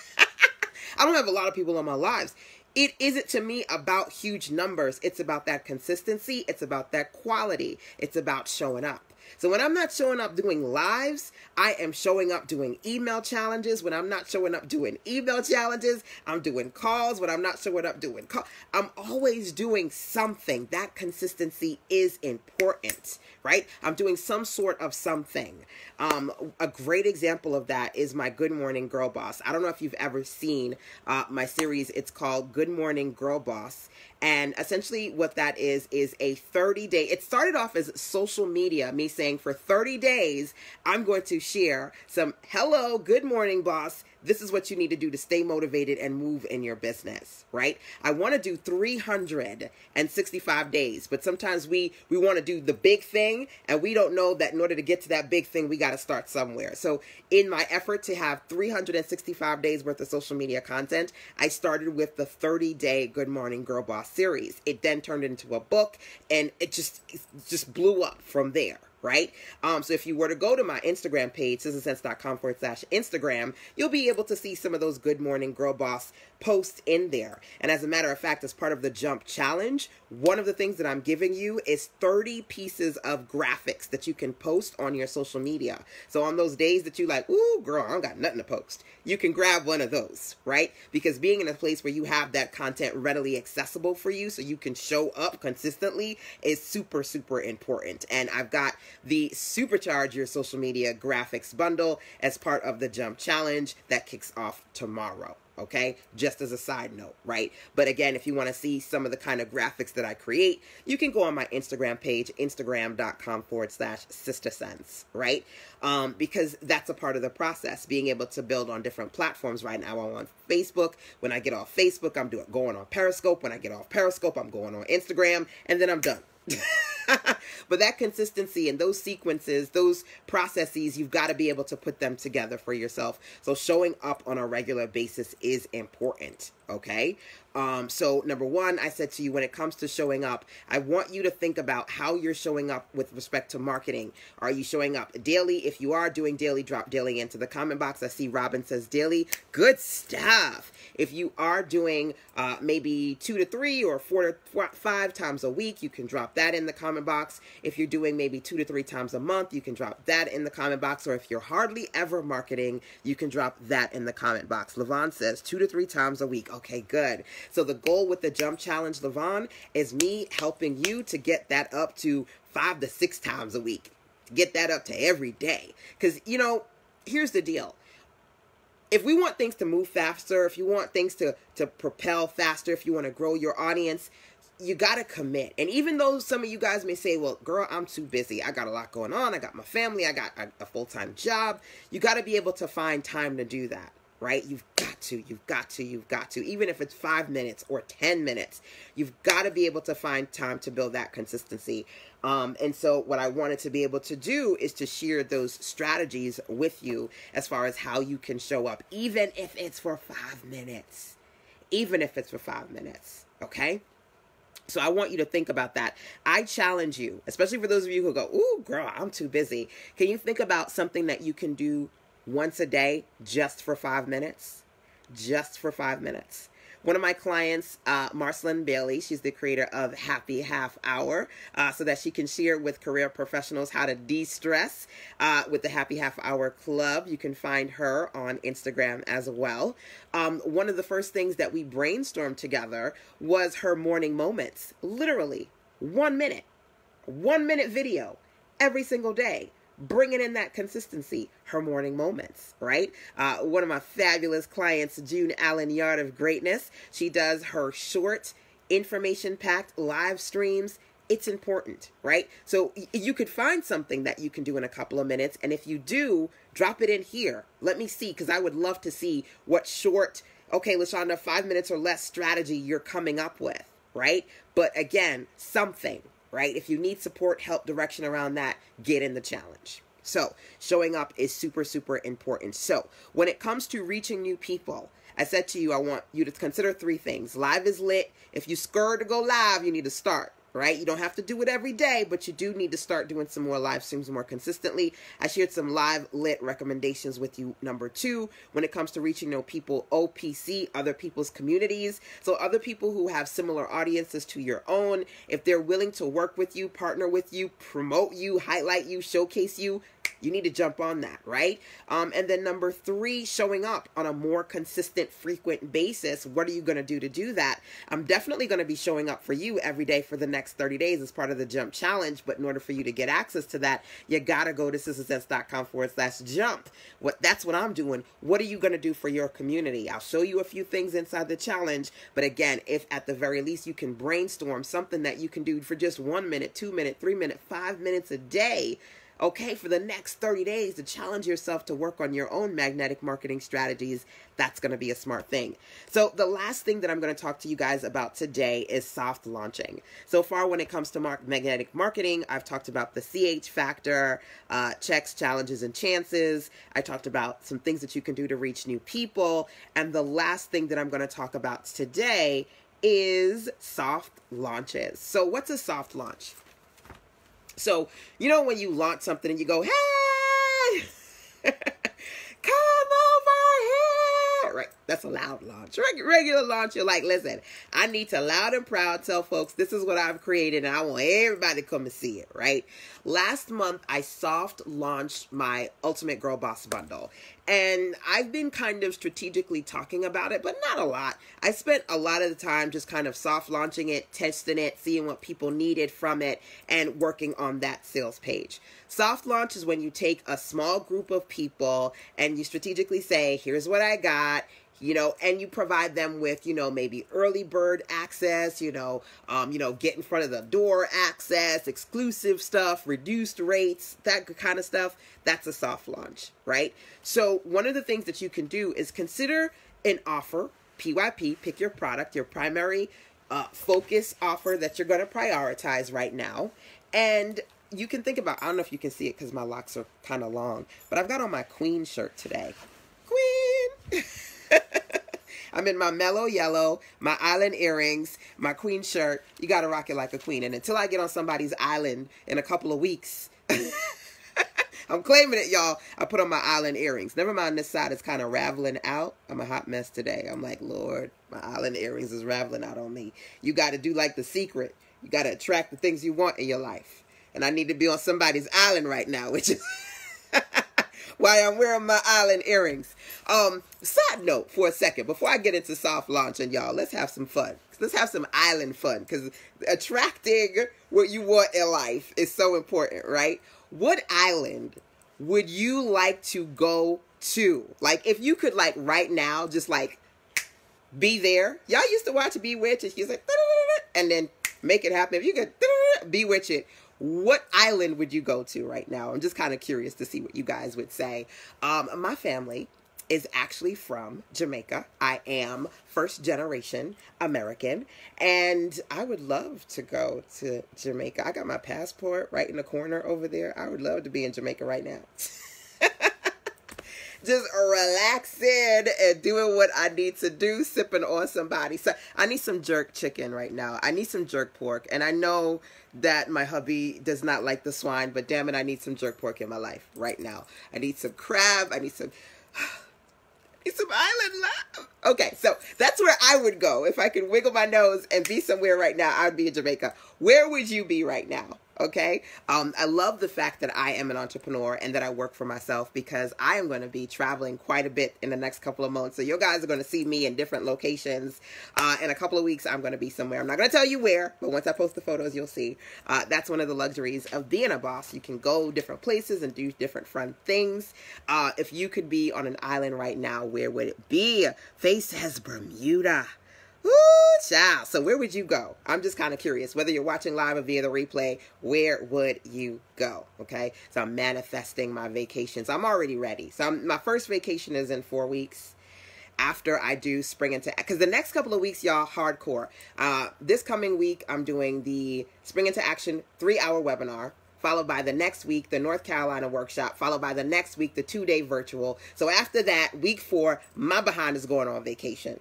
I don't have a lot of people on my lives. It isn't to me about huge numbers. It's about that consistency. It's about that quality. It's about showing up. So when I'm not showing up doing lives, I am showing up doing email challenges. When I'm not showing up doing email challenges, I'm doing calls. When I'm not showing up doing calls, I'm always doing something. That consistency is important, right? I'm doing some sort of something. A great example of that is my Good Morning Girl Boss. I don't know if you've ever seen my series. It's called Good Morning Girl Boss. And essentially what that is a 30-day, it started off as social media, me saying for 30 days, I'm going to share some, hello, good morning, boss. This is what you need to do to stay motivated and move in your business, right? I want to do 365 days, but sometimes we want to do the big thing, and we don't know that in order to get to that big thing, we got to start somewhere. So in my effort to have 365 days worth of social media content, I started with the 30-day Good Morning Girl Boss series. It then turned into a book, and it just blew up from there. Right? So if you were to go to my Instagram page, sizzlesense.com/Instagram, you'll be able to see some of those Good Morning Girl Boss posts in there. And as a matter of fact, as part of the Jump Challenge, one of the things that I'm giving you is 30 pieces of graphics that you can post on your social media. So on those days that you like, ooh, girl, I don't got nothing to post, you can grab one of those, right? Because being in a place where you have that content readily accessible for you so you can show up consistently is super, super important. And I've got the Supercharge Your Social Media Graphics Bundle as part of the Jump Challenge that kicks off tomorrow. Okay, just as a side note, right? But again, if you want to see some of the kind of graphics that I create, you can go on my Instagram page, instagram.com/sistersense, right? Because that's a part of the process, being able to build on different platforms. Right now I'm on Facebook. When I get off Facebook, I'm going on Periscope. When I get off Periscope, I'm going on Instagram, and then I'm done. But that consistency and those sequences, those processes, you've got to be able to put them together for yourself. So showing up on a regular basis is important. Okay. So number one, I said to you, when it comes to showing up, I want you to think about how you're showing up with respect to marketing. Are you showing up daily? If you are doing daily, drop daily into the comment box. I see Robin says daily. Good stuff. If you are doing maybe 2 to 3 or 4 to 5 times a week, you can drop that in the comment box. If you're doing maybe 2 to 3 times a month, you can drop that in the comment box. Or if you're hardly ever marketing, you can drop that in the comment box. Levon says 2 to 3 times a week. Okay, good. So the goal with the Jump Challenge, Levon, is me helping you to get that up to 5 to 6 times a week. Get that up to every day. Because, you know, here's the deal. If we want things to move faster, if you want things to propel faster, if you want to grow your audience, you got to commit. And even though some of you guys may say, well, girl, I'm too busy. I got a lot going on. I got my family. I got a full-time job. You got to be able to find time to do that. Right? You've got to. Even if it's 5 minutes or 10 minutes, you've got to be able to find time to build that consistency. And so what I wanted to be able to do is to share those strategies with you as far as how you can show up, even if it's for 5 minutes. Even if it's for 5 minutes. Okay? So I want you to think about that. I challenge you, especially for those of you who go, ooh, girl, I'm too busy. Can you think about something that you can do once a day, just for 5 minutes? Just for 5 minutes. One of my clients, Marcelyn Bailey, she's the creator of Happy Half Hour, so that she can share with career professionals how to de-stress with the Happy Half Hour Club. You can find her on Instagram as well. One of the first things that we brainstormed together was her morning moments. Literally, 1 minute. 1 minute video every single day. Bringing in that consistency, her morning moments, right? One of my fabulous clients, June Allen Yard of Greatness, she does her short, information-packed live streams. It's important, right? So you could find something that you can do in a couple of minutes, and if you do, drop it in here. Let me see, because I would love to see what short, okay, LaShanda, 5 minutes or less strategy you're coming up with, right? But again, something. right? If you need support, help, direction around that, get in the challenge. So showing up is super, super important. So when it comes to reaching new people, I said to you, I want you to consider 3 things. Live is lit. If you scared to go live, you need to start, right? You don't have to do it every day, but you do need to start doing some more live streams more consistently. I shared some live lit recommendations with you. Number 2, when it comes to reaching new people, OPC, other people's communities. So other people who have similar audiences to your own, if they're willing to work with you, partner with you, promote you, highlight you, showcase you, you need to jump on that, right? And then number 3, showing up on a more consistent, frequent basis. What are you going to do that? I'm definitely going to be showing up for you every day for the next 30 days as part of the Jump Challenge. But in order for you to get access to that, you got to go to sistersense.com/jump. That's what I'm doing. What are you going to do for your community? I'll show you a few things inside the challenge. But again, if at the very least you can brainstorm something that you can do for just 1 minute, 2 minute, 3 minute, 5 minutes a day, okay, for the next 30 days to challenge yourself to work on your own magnetic marketing strategies, that's going to be a smart thing. So the last thing that I'm going to talk to you guys about today is soft launching. So far, when it comes to magnetic marketing, I've talked about the CH factor, checks, challenges, and chances. I talked about some things that you can do to reach new people. And the last thing that I'm going to talk about today is soft launches. So what's a soft launch? So, you know when you launch something and you go, hey, come over here, right? That's a loud launch. Regular launch, you're like, listen, I need to loud and proud tell folks this is what I've created and I want everybody to come and see it, right? Last month, I soft launched my Ultimate Girl Boss Bundle. And I've been kind of strategically talking about it, but not a lot. I spent a lot of the time just kind of soft launching it, testing it, seeing what people needed from it, and working on that sales page. Soft launch is when you take a small group of people and you strategically say, here's what I got, and you provide them with, maybe early bird access, get in front of the door access, exclusive stuff, reduced rates, that kind of stuff. That's a soft launch, right? So one of the things that you can do is consider an offer, PYP, pick your product, your primary focus offer that you're going to prioritize right now. And you can think about, I don't know if you can see it because my locks are kind of long, but I've got on my Queen shirt today. Queen! I'm in my mellow yellow, my island earrings, my Queen shirt. You got to rock it like a queen. And until I get on somebody's island in a couple of weeks, I'm claiming it, y'all. I put on my island earrings. Never mind, this side is kind of raveling out. I'm a hot mess today. I'm like, Lord, my island earrings is raveling out on me. You got to do like The Secret. You got to attract the things you want in your life. And I need to be on somebody's island right now, which is why I'm wearing my island earrings. Side note for a second, before I get into soft launching, y'all, let's have some fun. Let's have some island fun, because attracting what you want in life is so important, right? What island would you like to go to? Like, if you could, like, right now, just, like, be there. Y'all used to watch Bewitched, and she's like, and then make it happen. If you could bewitch it, what island would you go to right now? I'm just kind of curious to see what you guys would say. My family is actually from Jamaica. I am first generation American, and I would love to go to Jamaica. I got my passport right in the corner over there. I would love to be in Jamaica right now. Just relaxing and doing what I need to do, sipping on somebody. So I need some jerk chicken right now. I need some jerk pork. And I know that my hubby does not like the swine, but damn it, I need some jerk pork in my life right now. I need some crab. I need some island love. Okay, so that's where I would go. If I could wiggle my nose and be somewhere right now, I would be in Jamaica. Where would you be right now? Okay. I love the fact that I am an entrepreneur and that I work for myself, because I am going to be traveling quite a bit in the next couple of months. So you guys are going to see me in different locations. In a couple of weeks, I'm going to be somewhere. I'm not going to tell you where, but once I post the photos, you'll see. That's one of the luxuries of being a boss. You can go different places and do different fun things. If you could be on an island right now, where would it be? Faye says Bermuda. Ooh, child. So where would you go? I'm just kind of curious. Whether you're watching live or via the replay, where would you go? Okay. So I'm manifesting my vacations. I'm already ready. So my first vacation is in 4 weeks. after I do spring into, because the next couple of weeks, y'all, hardcore. This coming week, I'm doing the Spring into Action 3-hour webinar, followed by the next week, the North Carolina workshop, followed by the next week, the 2-day virtual. So after that, week 4, my behind is going on vacation.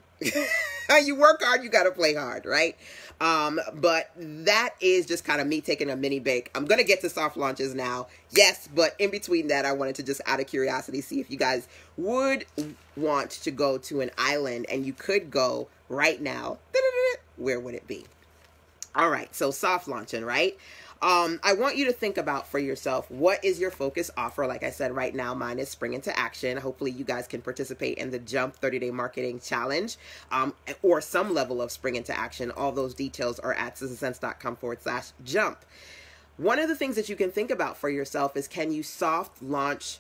You work hard, you got to play hard, right? But that is just kind of me taking a mini break. I'm going to get to soft launches now. Yes, but in between that, I wanted to just out of curiosity, see if you guys would want to go to an island, and you could go right now. Where would it be? All right, so soft launching, right? I want you to think about for yourself, what is your focus offer? Like I said, right now, mine is Spring into Action. Hopefully you guys can participate in the Jump 30-Day Marketing Challenge, or some level of Spring into Action. All those details are at sizzlesense.com/jump. One of the things that you can think about for yourself is, can you soft launch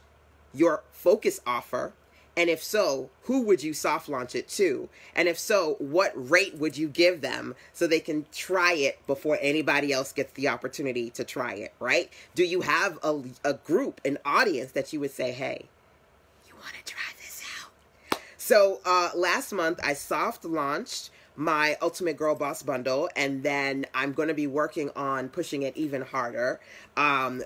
your focus offer? And if so, who would you soft launch it to? And if so, what rate would you give them so they can try it before anybody else gets the opportunity to try it, right? Do you have a group, an audience that you would say, hey, you want to try this out? So last month, I soft launched my Ultimate Girl Boss Bundle, and then I'm going to be working on pushing it even harder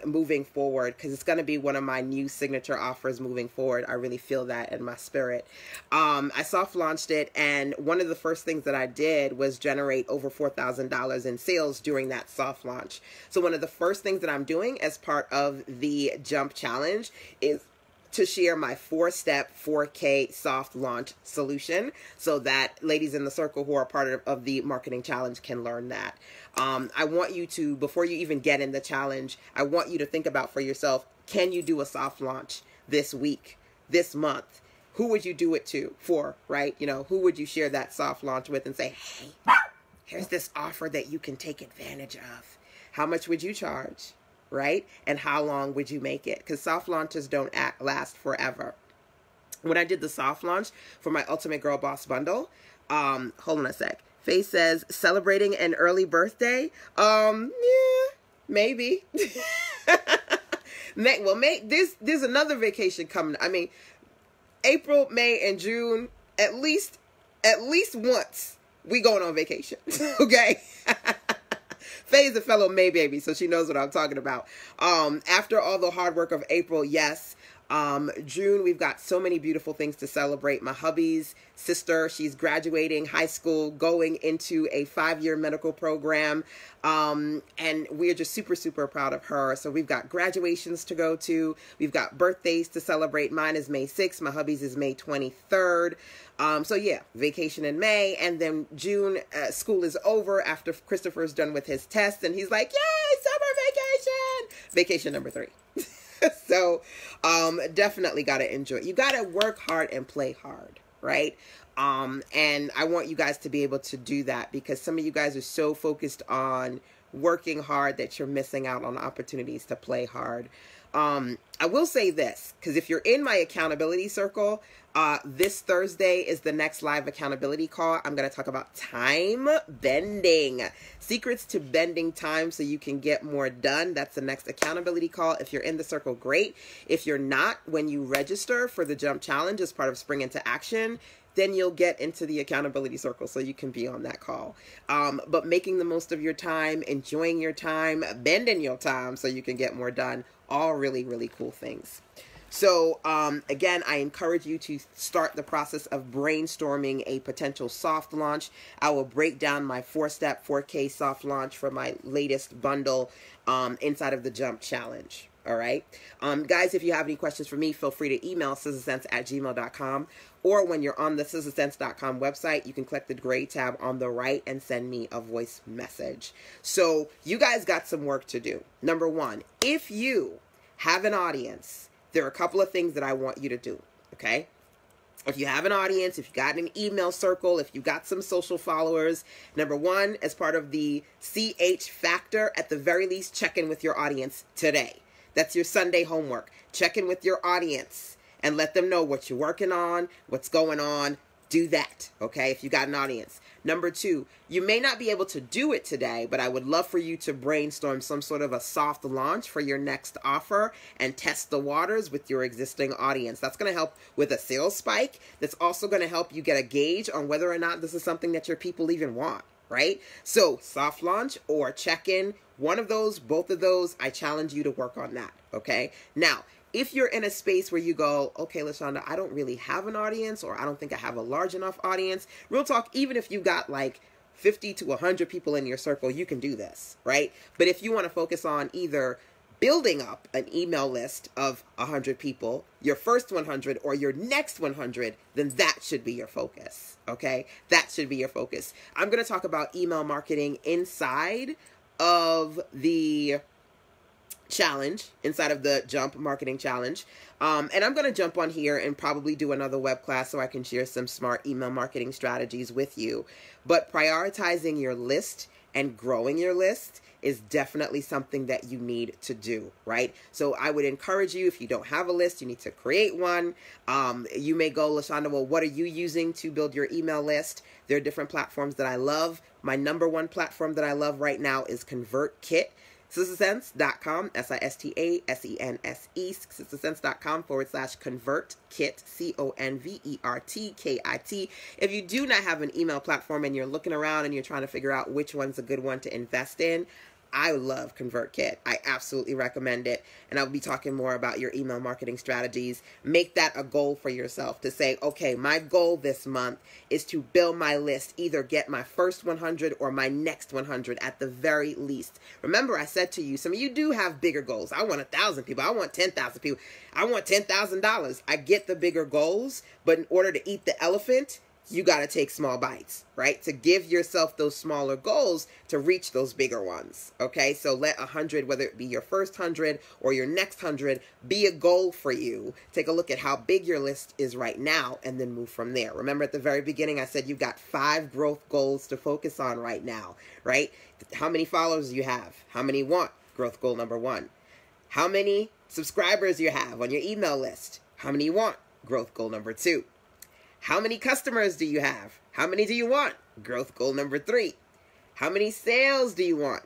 moving forward, because it's going to be one of my new signature offers moving forward. I really feel that in my spirit. I soft launched it, and one of the first things that I did was generate over $4,000 in sales during that soft launch. So one of the first things that I'm doing as part of the Jump Challenge is to share my 4-step 4K soft launch solution, so that ladies in the circle who are part of the marketing challenge can learn that. I want you to, before you even get in the challenge, I want you to think about for yourself, can you do a soft launch this week, this month? Who would you do it to for, right? You know, who would you share that soft launch with and say, hey, here's this offer that you can take advantage of. How much would you charge? Right? And how long would you make it? Because soft launches don't last forever. When I did the soft launch for my Ultimate Girl Boss Bundle, hold on a sec. Faye says, celebrating an early birthday? Yeah, maybe. There's another vacation coming. I mean, April, May, and June, at least once we going on vacation. Okay? Faye's a fellow May baby, so she knows what I'm talking about. After all the hard work of April, yes. June, we've got so many beautiful things to celebrate. My hubby's sister, she's graduating high school, going into a 5-year medical program. And we're just super, super proud of her. So we've got graduations to go to. We've got birthdays to celebrate. Mine is May 6th. My hubby's is May 23rd. So yeah, vacation in May, and then June, school is over after Christopher's done with his tests, and he's like, yay, summer vacation! Vacation number 3. So, definitely got to enjoy it. You got to work hard and play hard, right? And I want you guys to be able to do that, because some of you guys are so focused on working hard that you're missing out on opportunities to play hard. I will say this, because if you're in my accountability circle, this Thursday is the next live accountability call. I'm going to talk about time bending, secrets to bending time so you can get more done. That's the next accountability call. If you're in the circle, great. If you're not, when you register for the Jump Challenge as part of Spring into Action, then you'll get into the accountability circle so you can be on that call. But making the most of your time, enjoying your time, bending your time so you can get more done, all really, really cool things. So, again, I encourage you to start the process of brainstorming a potential soft launch. I will break down my 4-step 4K soft launch for my latest bundle inside of the Jump Challenge. All right. Guys, if you have any questions for me, feel free to email sizzlesense@gmail.com, or when you're on the sizzlesense.com website, you can click the gray tab on the right and send me a voice message. So you guys got some work to do. Number 1, if you have an audience, there are a couple of things that I want you to do. Okay. If you have an audience, if you got an email circle, if you got some social followers, number 1, as part of the CH factor, at the very least, check in with your audience today. That's your Sunday homework. Check in with your audience and let them know what you're working on, what's going on. do that, okay, if you got an audience. Number 2, you may not be able to do it today, but I would love for you to brainstorm some sort of a soft launch for your next offer and test the waters with your existing audience. That's going to help with a sales spike. That's also going to help you get a gauge on whether or not this is something that your people even want, right? So soft launch or check-in, one of those, both of those, I challenge you to work on that, okay? Now, if you're in a space where you go, okay, LaShanda, I don't really have an audience, or I don't think I have a large enough audience. Real talk, even if you got like 50 to 100 people in your circle, you can do this, right? But if you want to focus on either building up an email list of 100 people, your first 100 or your next 100, then that should be your focus, okay? That should be your focus. I'm going to talk about email marketing inside of the challenge, inside of the Jump Marketing Challenge. And I'm going to jump on here and probably do another web class so I can share some smart email marketing strategies with you. But prioritizing your list and growing your list is definitely something that you need to do, right? So I would encourage you, if you don't have a list, you need to create one. You may go, LaShanda, well, what are you using to build your email list? There are different platforms that I love. My number one platform that I love right now is ConvertKit. SistaSense.com, SISTASENSE, SistaSense.com/ConvertKit, CONVERTKIT. If you do not have an email platform and you're looking around and you're trying to figure out which one's a good one to invest in, I love ConvertKit. I absolutely recommend it. And I'll be talking more about your email marketing strategies. Make that a goal for yourself to say, okay, my goal this month is to build my list, either get my first 100 or my next 100 at the very least. Remember, I said to you, some of you do have bigger goals. I want 1,000 people. I want 10,000 people. I want $10,000. I get the bigger goals, but in order to eat the elephant, you got to take small bites, right? To give yourself those smaller goals to reach those bigger ones, okay? So let 100, whether it be your first 100 or your next 100, be a goal for you. Take a look at how big your list is right now and then move from there. Remember at the very beginning, I said you've got 5 growth goals to focus on right now, right? How many followers do you have? How many want? Growth goal number 1. How many subscribers you have on your email list? How many you want? Growth goal number 2. How many customers do you have? How many do you want? Growth goal number 3. How many sales do you want?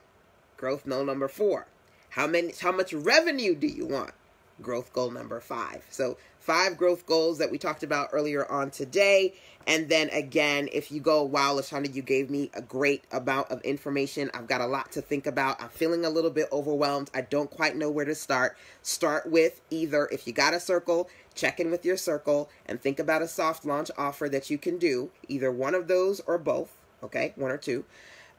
Growth goal number 4. How much revenue do you want? Growth goal number 5. So 5 growth goals that we talked about earlier on today. And then again, if you go, wow, LaShanda, you gave me a great amount of information. I've got a lot to think about. I'm feeling a little bit overwhelmed. I don't quite know where to start. Start with either, if you got a circle, check in with your circle and think about a soft launch offer that you can do, either one of those or both, okay, 1 or 2.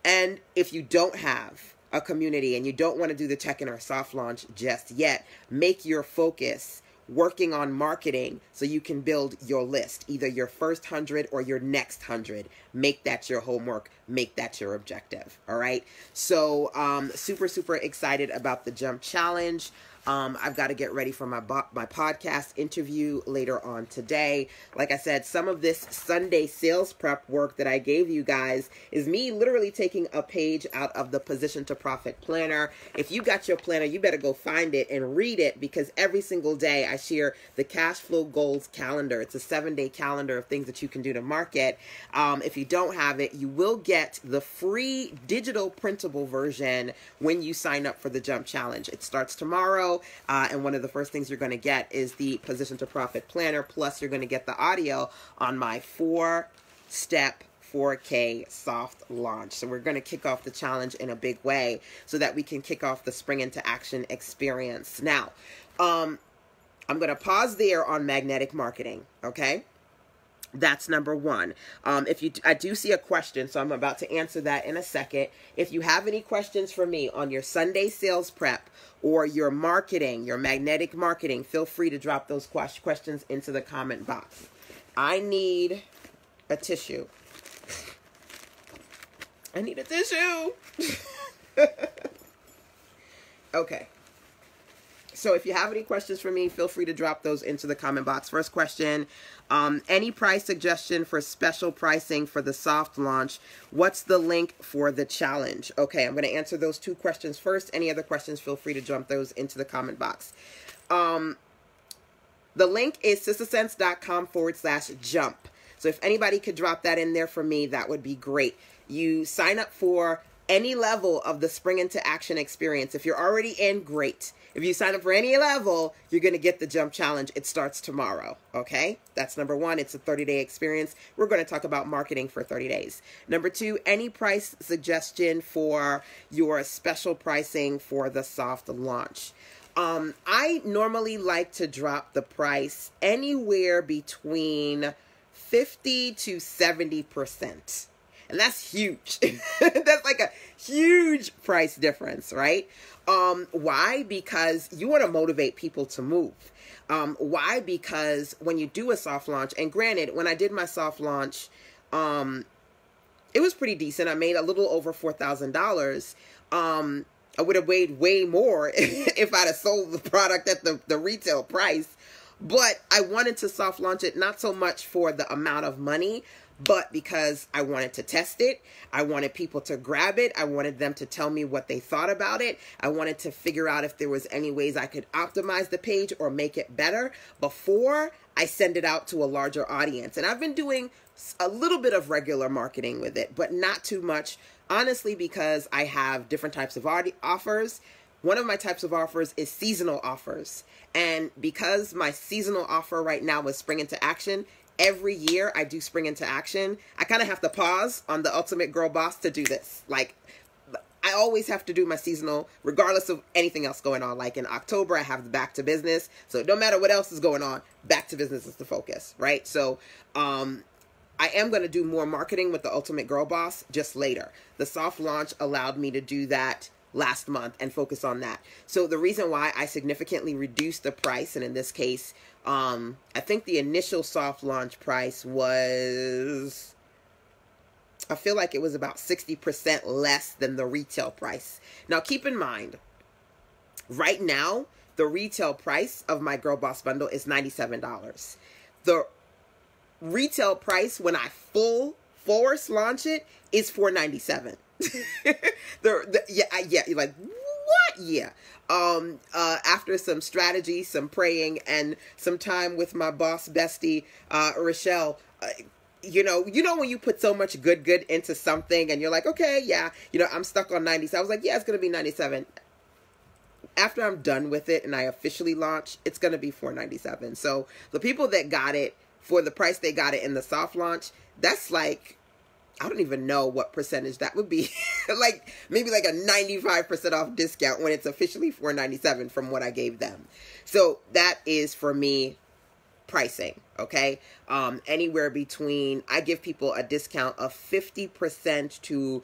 And if you don't have a community and you don't want to do the check-in or soft launch just yet, make your focus working on marketing so you can build your list, either your first 100 or your next 100. Make that your homework. Make that your objective. All right. So super, super excited about the Jump Challenge. I've got to get ready for my podcast interview later on today. Like I said, some of this Sunday sales prep work that I gave you guys is me literally taking a page out of the Position to Profit Planner. If you got your planner, you better go find it and read it, because every single day I share the Cash Flow Goals calendar. It's a 7-day calendar of things that you can do to market. If you don't have it, you will get the free digital printable version when you sign up for the Jump Challenge. It starts tomorrow. And one of the first things you're going to get is the Position to Profit Planner. Plus, you're going to get the audio on my 4-step 4K soft launch. So we're going to kick off the challenge in a big way so that we can kick off the Spring into Action experience. Now, I'm going to pause there on magnetic marketing, okay? That's number 1. I do see a question, so I'm about to answer that in a second. If you have any questions for me on your Sunday sales prep or your marketing, your magnetic marketing, feel free to drop those questions into the comment box. I need a tissue. I need a tissue. Okay. So if you have any questions for me, feel free to drop those into the comment box. First question, any price suggestion for special pricing for the soft launch? What's the link for the challenge? Okay, I'm going to answer those 2 questions first. Any other questions, feel free to jump those into the comment box. The link is sistasense.com/jump. So if anybody could drop that in there for me, that would be great. You sign up for any level of the Spring into Action experience. If you're already in, great. If you sign up for any level, you're going to get the Jump Challenge. It starts tomorrow, okay? That's number one. It's a 30-day experience. We're going to talk about marketing for 30 days. Number two, any price suggestion for your special pricing for the soft launch. I normally like to drop the price anywhere between 50 to 70%. And that's huge. That's like a huge price difference, right? Why? Because you want to motivate people to move. Why? Because when you do a soft launch, and granted, when I did my soft launch, it was pretty decent. I made a little over $4,000. I would have made way more if I'd have sold the product at the retail price. But I wanted to soft launch it, not so much for the amount of money, but because I wanted to test it. I wanted people to grab it. I wanted them to tell me what they thought about it. I wanted to figure out if there was any ways I could optimize the page or make it better before I send it out to a larger audience. And I've been doing a little bit of regular marketing with it, but not too much, honestly, because I have different types of offers. One of my types of offers is seasonal offers. And because my seasonal offer right now is Spring into Action, every year I do Spring into Action, I kind of have to pause on the Ultimate Girl Boss to do this. Like, I always have to do my seasonal, regardless of anything else going on. Like in October, I have the Back to Business. So no matter what else is going on, Back to Business is the focus, right? So I am going to do more marketing with the Ultimate Girl Boss just later. The soft launch allowed me to do that last month and focus on that. So the reason why I significantly reduced the price, and in this case, I think the initial soft launch price was, I feel like it was about 60% less than the retail price. Now keep in mind, right now, the retail price of my Girl Boss bundle is $97. The retail price when I full force launch it is $497. Yeah, you're like, what? Yeah. After some strategy, some praying, and some time with my boss bestie, Rochelle, you know, when you put so much good into something and you're like, okay, yeah, I'm stuck on 90. So I was like, yeah, it's going to be 97. After I'm done with it and I officially launch, it's going to be $497. So the people that got it for the price they got it in the soft launch, that's like, I don't even know what percentage that would be. Like maybe like a 95% off discount when it's officially $497 from what I gave them. So that is for me pricing. Okay. Anywhere between, I give people a discount of 50% to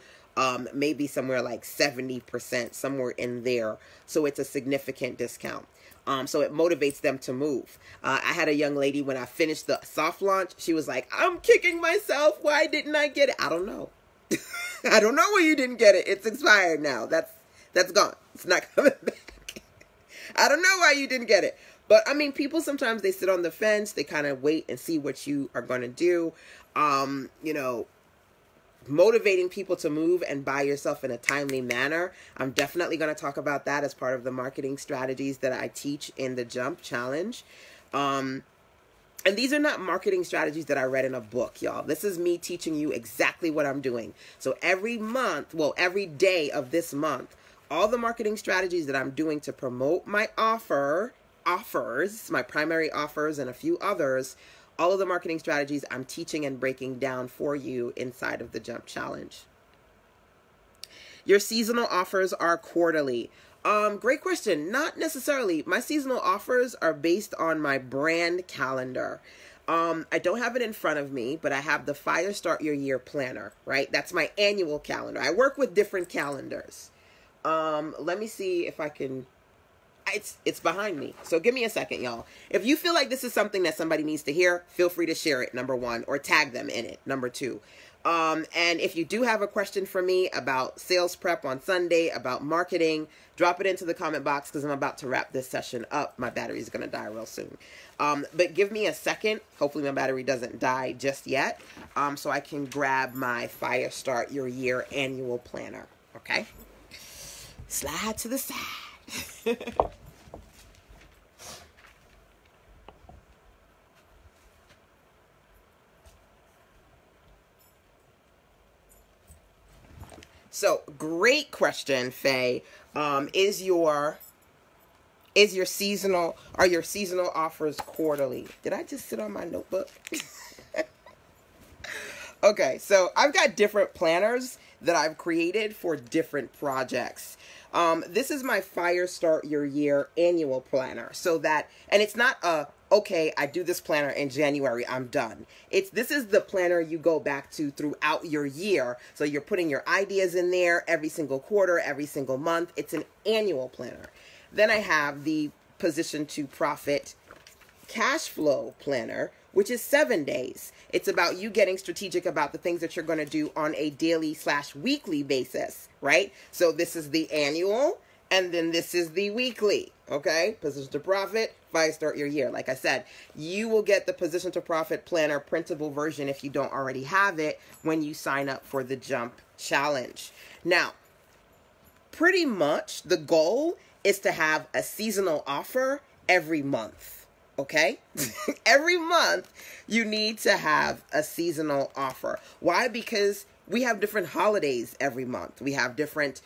maybe somewhere like 70%, somewhere in there. So it's a significant discount. So it motivates them to move. I had a young lady, when I finished the soft launch, she was like, I'm kicking myself. Why didn't I get it? I don't know. I don't know why you didn't get it. It's expired now. That's gone. It's not coming back. I don't know why you didn't get it. But I mean, people sometimes they sit on the fence. They kind of wait and see what you are going to do. Motivating people to move and buy yourself in a timely manner. I'm definitely going to talk about that as part of the marketing strategies that I teach in the Jump Challenge. And these are not marketing strategies that I read in a book, y'all. This is me teaching you exactly what I'm doing. So every month, well, every day of this month, all the marketing strategies that I'm doing to promote my offers, my primary offers and a few others, all of the marketing strategies I'm teaching and breaking down for you inside of the Jump Challenge. Your seasonal offers are quarterly. Great question. Not necessarily. My seasonal offers are based on my brand calendar. I don't have it in front of me, but I have the Fire Start Your Year Planner, right? That's my annual calendar. I work with different calendars. Let me see if I can... It's behind me. So give me a second, y'all. If you feel like this is something that somebody needs to hear, feel free to share it, number one, or tag them in it, number two. And if you do have a question for me about sales prep on Sunday, about marketing, drop it into the comment box because I'm about to wrap this session up. My battery is going to die real soon. But give me a second. Hopefully my battery doesn't die just yet. So I can grab my Fire Start Your Year annual planner. Okay. Slide to the side. So great question, Faye. Is your seasonal, are your seasonal offers quarterly? Did I just sit on my notebook? Okay, so I've got different planners that I've created for different projects. This is my Fire Start Your Year annual planner. So that, and it's not okay, I do this planner in January, I'm done. This is the planner you go back to throughout your year. So you're putting your ideas in there every single quarter, every single month. It's an annual planner. Then I have the Position to Profit cash flow planner, which is 7 days. It's about you getting strategic about the things that you're going to do on a daily/weekly basis, right? So this is the annual, and then this is the weekly, okay? Position to Profit, Fire Start Your Year. Like I said, you will get the Position to Profit planner printable version if you don't already have it when you sign up for the Jump Challenge. Now, pretty much the goal is to have a seasonal offer every month. Okay? Every month, you need to have a seasonal offer. Why? Because we have different holidays every month. We have different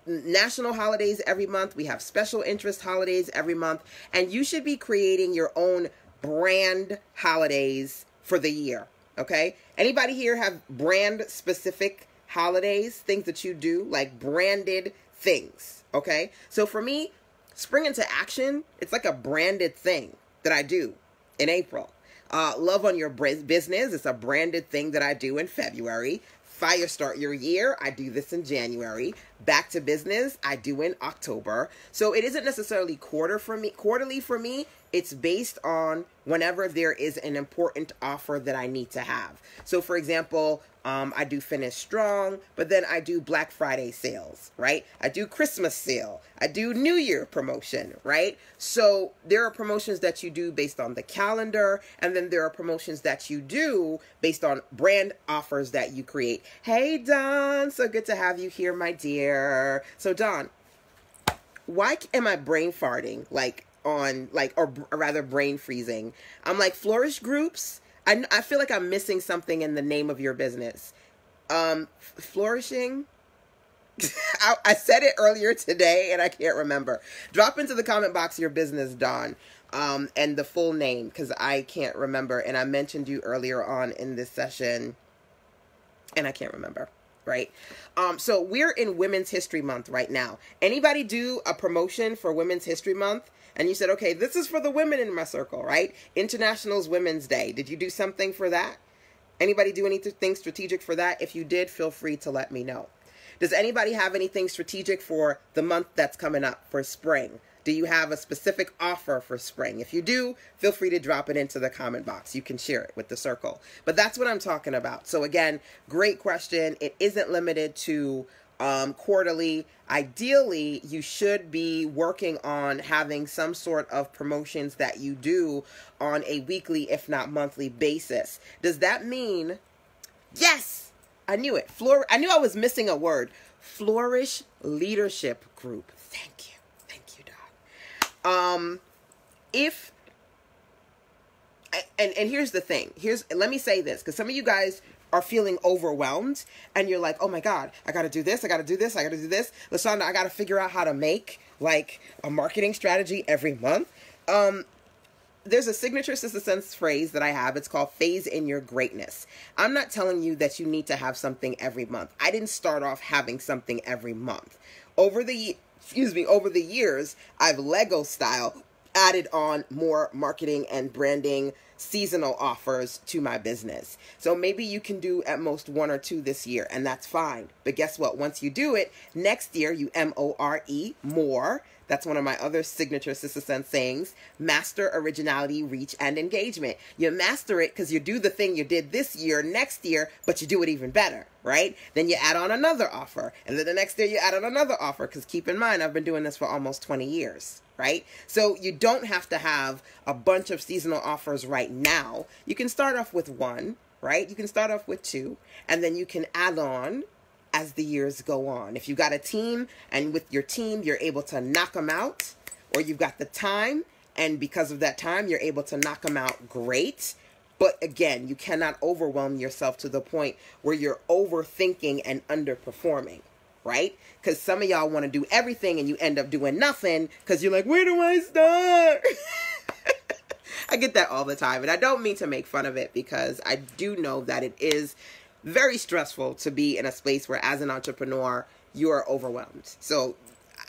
national holidays every month. We have special interest holidays every month. And you should be creating your own brand holidays for the year. Okay? Anybody here have brand specific holidays, things that you do, like branded things? Okay? So for me, Spring into Action, it's like a branded thing that I do in April. Love on Your Business, it's a branded thing that I do in February. Fire Start Your Year, I do this in January. Back to Business, I do in October. So it isn't necessarily quarterly for me. It's based on whenever there is an important offer that I need to have. So for example, I do Finish Strong, but then I do Black Friday sales, right? I do Christmas sale. I do New Year promotion, right? So there are promotions that you do based on the calendar, and then there are promotions that you do based on brand offers that you create. Hey, Dawn, so good to have you here, my dear. So Dawn, why am I brain farting or rather brain freezing? I'm like, Flourish Groups. I feel like I'm missing something in the name of your business. Flourishing? I said it earlier today and I can't remember. Drop into the comment box your business, Dawn, and the full name, because I can't remember. And I mentioned you earlier on in this session and I can't remember, right? So we're in Women's History Month right now. Anybody do a promotion for Women's History Month? And you said, okay, this is for the women in my circle, right? International's Women's Day. Did you do something for that? Anybody do anything strategic for that? If you did, feel free to let me know. Does anybody have anything strategic for the month that's coming up for spring? Do you have a specific offer for spring? If you do, feel free to drop it into the comment box. You can share it with the circle. But that's what I'm talking about. So again, great question. It isn't limited to quarterly. Ideally, you should be working on having some sort of promotions that you do on a weekly, if not monthly basis. Does that mean, yes, I knew it. I knew I was missing a word. Flourish Leadership Group. Thank you. Thank you, Don. And here's the thing. Let me say this, because some of you guys are feeling overwhelmed and you're like, oh my God, I got to do this. I got to do this. I got to do this. LaShanda, I got to figure out how to make like a marketing strategy every month. There's a signature Sister Sense phrase that I have. It's called phase in your greatness. I'm not telling you that you need to have something every month. I didn't start off having something every month. Over the years, I've Lego style added on more marketing and branding seasonal offers to my business. So maybe you can do at most 1 or 2 this year, and that's fine. But guess what? Once you do it, next year you MORE, more. That's one of my other signature Sister Sense sayings. Master originality, reach, and engagement. You master it because you do the thing you did this year, next year, but you do it even better, right? Then you add on another offer. And then the next year you add on another offer, because keep in mind, I've been doing this for almost 20 years. Right? So you don't have to have a bunch of seasonal offers right now. You can start off with 1, right? You can start off with 2, and then you can add on as the years go on. If you've got a team and with your team, you're able to knock them out, or you've got the time, and because of that time, you're able to knock them out, great. But again, you cannot overwhelm yourself to the point where you're overthinking and underperforming. right? Because some of y'all want to do everything and you end up doing nothing because you're like, where do I start? I get that all the time. And I don't mean to make fun of it, because I do know that it is very stressful to be in a space where, as an entrepreneur, you are overwhelmed. So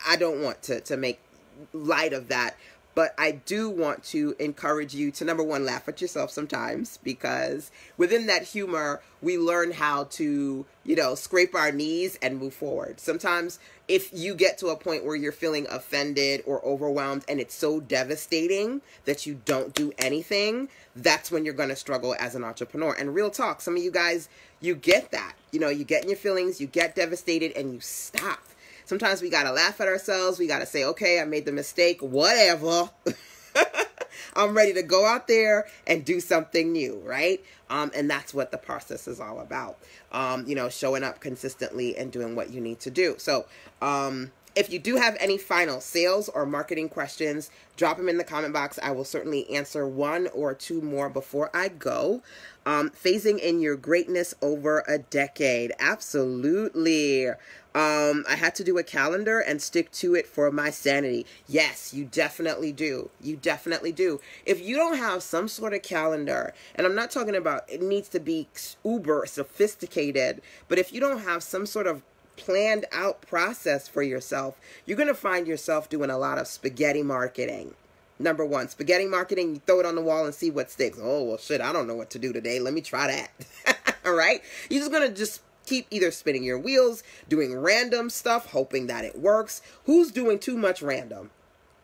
I don't want to make light of that. But I do want to encourage you to, number one, laugh at yourself sometimes, because within that humor, we learn how to, scrape our knees and move forward. Sometimes if you get to a point where you're feeling offended or overwhelmed and it's so devastating that you don't do anything, that's when you're going to struggle as an entrepreneur. And real talk, some of you guys, you get that. You get in your feelings, you get devastated, and you stop. Sometimes we got to laugh at ourselves. We got to say, okay, I made the mistake, whatever. I'm ready to go out there and do something new, right? And that's what the process is all about. Showing up consistently and doing what you need to do. So, if you do have any final sales or marketing questions, drop them in the comment box. I will certainly answer one or two more before I go. Phasing in your greatness over a decade. Absolutely. I had to do a calendar and stick to it for my sanity. Yes, you definitely do. You definitely do. If you don't have some sort of calendar, and I'm not talking about it needs to be uber sophisticated, but if you don't have some sort of planned out process for yourself, you're going to find yourself doing a lot of spaghetti marketing. Number one, spaghetti marketing, you throw it on the wall and see what sticks. Oh, well, shit, I don't know what to do today. Let me try that. All right? You're just going to just keep either spinning your wheels, doing random stuff, hoping that it works. Who's doing too much random?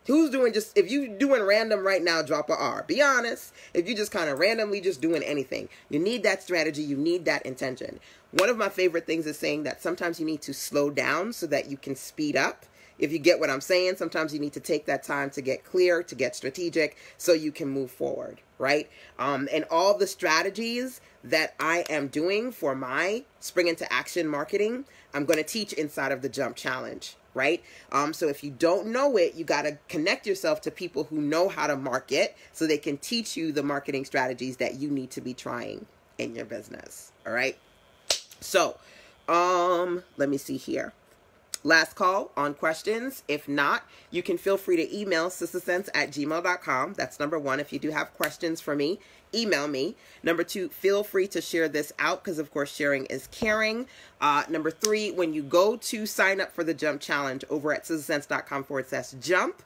Who's doing if you doing random right now, drop a R. Be honest. If you just kind of randomly just doing anything, you need that strategy. You need that intention. One of my favorite things is saying that sometimes you need to slow down so that you can speed up. If you get what I'm saying, sometimes you need to take that time to get clear, to get strategic, so you can move forward, right? And all the strategies that I am doing for my Spring into Action marketing, I'm going to teach inside of the Jump Challenge, right? So if you don't know it, you got to connect yourself to people who know how to market so they can teach you the marketing strategies that you need to be trying in your business, all right? So, let me see here. Last call on questions. If not, you can feel free to email sistasense@gmail.com. That's number one. If you do have questions for me, email me. Number two, feel free to share this out, because of course sharing is caring. Number three, when you go to sign up for the Jump Challenge over at sistasense.com/jump,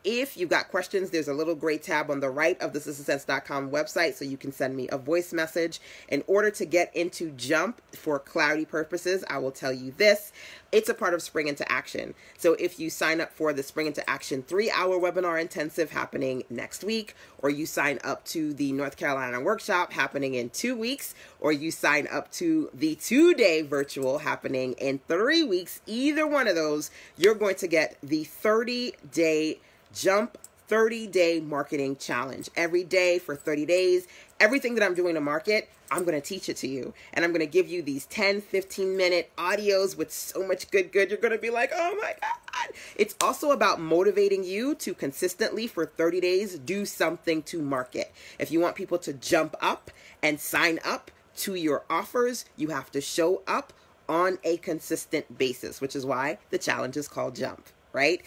if you've got questions, there's a little gray tab on the right of the sistasense.com website, so you can send me a voice message. In order to get into Jump, for clarity purposes, I will tell you this. It's a part of Spring into Action. So if you sign up for the Spring into Action 3-hour webinar intensive happening next week, or you sign up to the North Carolina workshop happening in 2 weeks, or you sign up to the 2-day virtual happening in 3 weeks, either one of those, you're going to get the 30-day Jump 30-day marketing challenge. Every day for 30 days, everything that I'm doing to market, I'm going to teach it to you. And I'm going to give you these 10, 15-minute audios with so much good. You're going to be like, oh my God. It's also about motivating you to consistently, for 30 days, do something to market. If you want people to jump up and sign up to your offers, you have to show up on a consistent basis, which is why the challenge is called Jump. Right?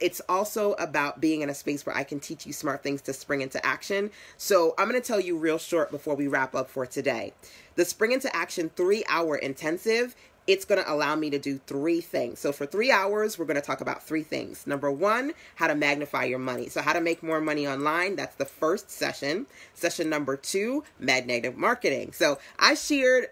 It's also about being in a space where I can teach you smart things to spring into action. So I'm going to tell you real short before we wrap up for today. The Spring into Action 3-hour intensive, it's going to allow me to do 3 things. So for 3 hours, we're going to talk about 3 things. Number one, how to magnify your money. So how to make more money online. That's the first session. Session number 2, magnetic marketing. So I shared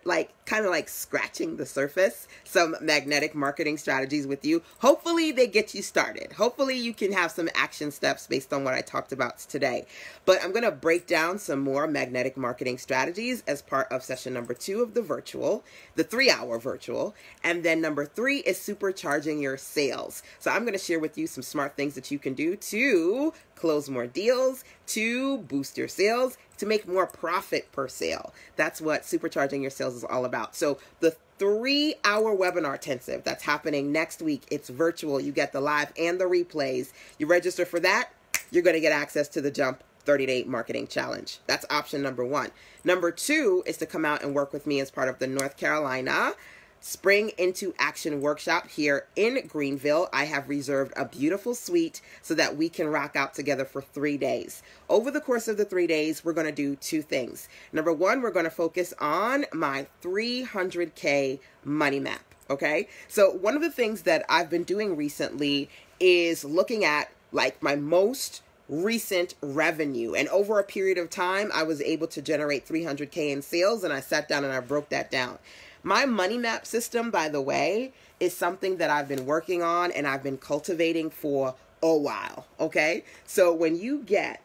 kind of like scratching the surface, some magnetic marketing strategies with you. Hopefully they get you started. Hopefully you can have some action steps based on what I talked about today. But I'm going to break down some more magnetic marketing strategies as part of session number 2 of the virtual, the 3-hour virtual. And then number 3 is supercharging your sales. So I'm going to share with you some smart things that you can do to close more deals, to boost your sales, to make more profit per sale. That's what supercharging your sales is all about. So the 3-hour webinar intensive that's happening next week, it's virtual. You get the live and the replays. You register for that, you're going to get access to the Jump 30-day marketing challenge. That's option number 1. Number 2 is to come out and work with me as part of the North Carolina Spring into Action workshop here in Greenville. I have reserved a beautiful suite so that we can rock out together for 3 days. Over the course of the 3 days, we're going to do two things. Number one, we're going to focus on my 300K money map. Okay, so one of the things that I've been doing recently is looking at like my most recent revenue, and over a period of time I was able to generate 300K in sales, and I sat down and I broke that down. My money map system, by the way, is something that I've been working on and I've been cultivating for a while. Okay, so when you get,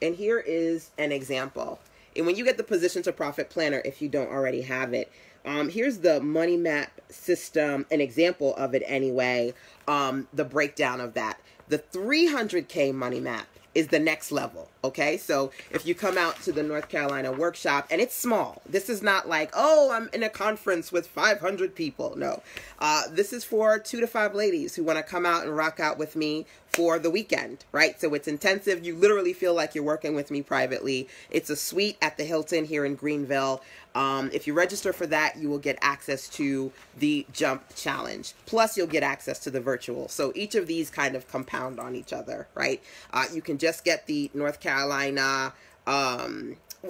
and here is an example, and when you get the Position to Profit Planner, if you don't already have it, here's the money map system, an example of it anyway, the breakdown of that. The 300K money map is the next level, okay? So if you come out to the North Carolina workshop, and it's small. This is not like, oh, I'm in a conference with 500 people. No, this is for 2 to 5 ladies who want to come out and rock out with me for the weekend, right? So it's intensive. You literally feel like you're working with me privately. It's a suite at the Hilton here in Greenville. If you register for that, you will get access to the Jump Challenge. Plus, you'll get access to the virtual. So each of these kind of compound on each other, right? You can just get the North Carolina,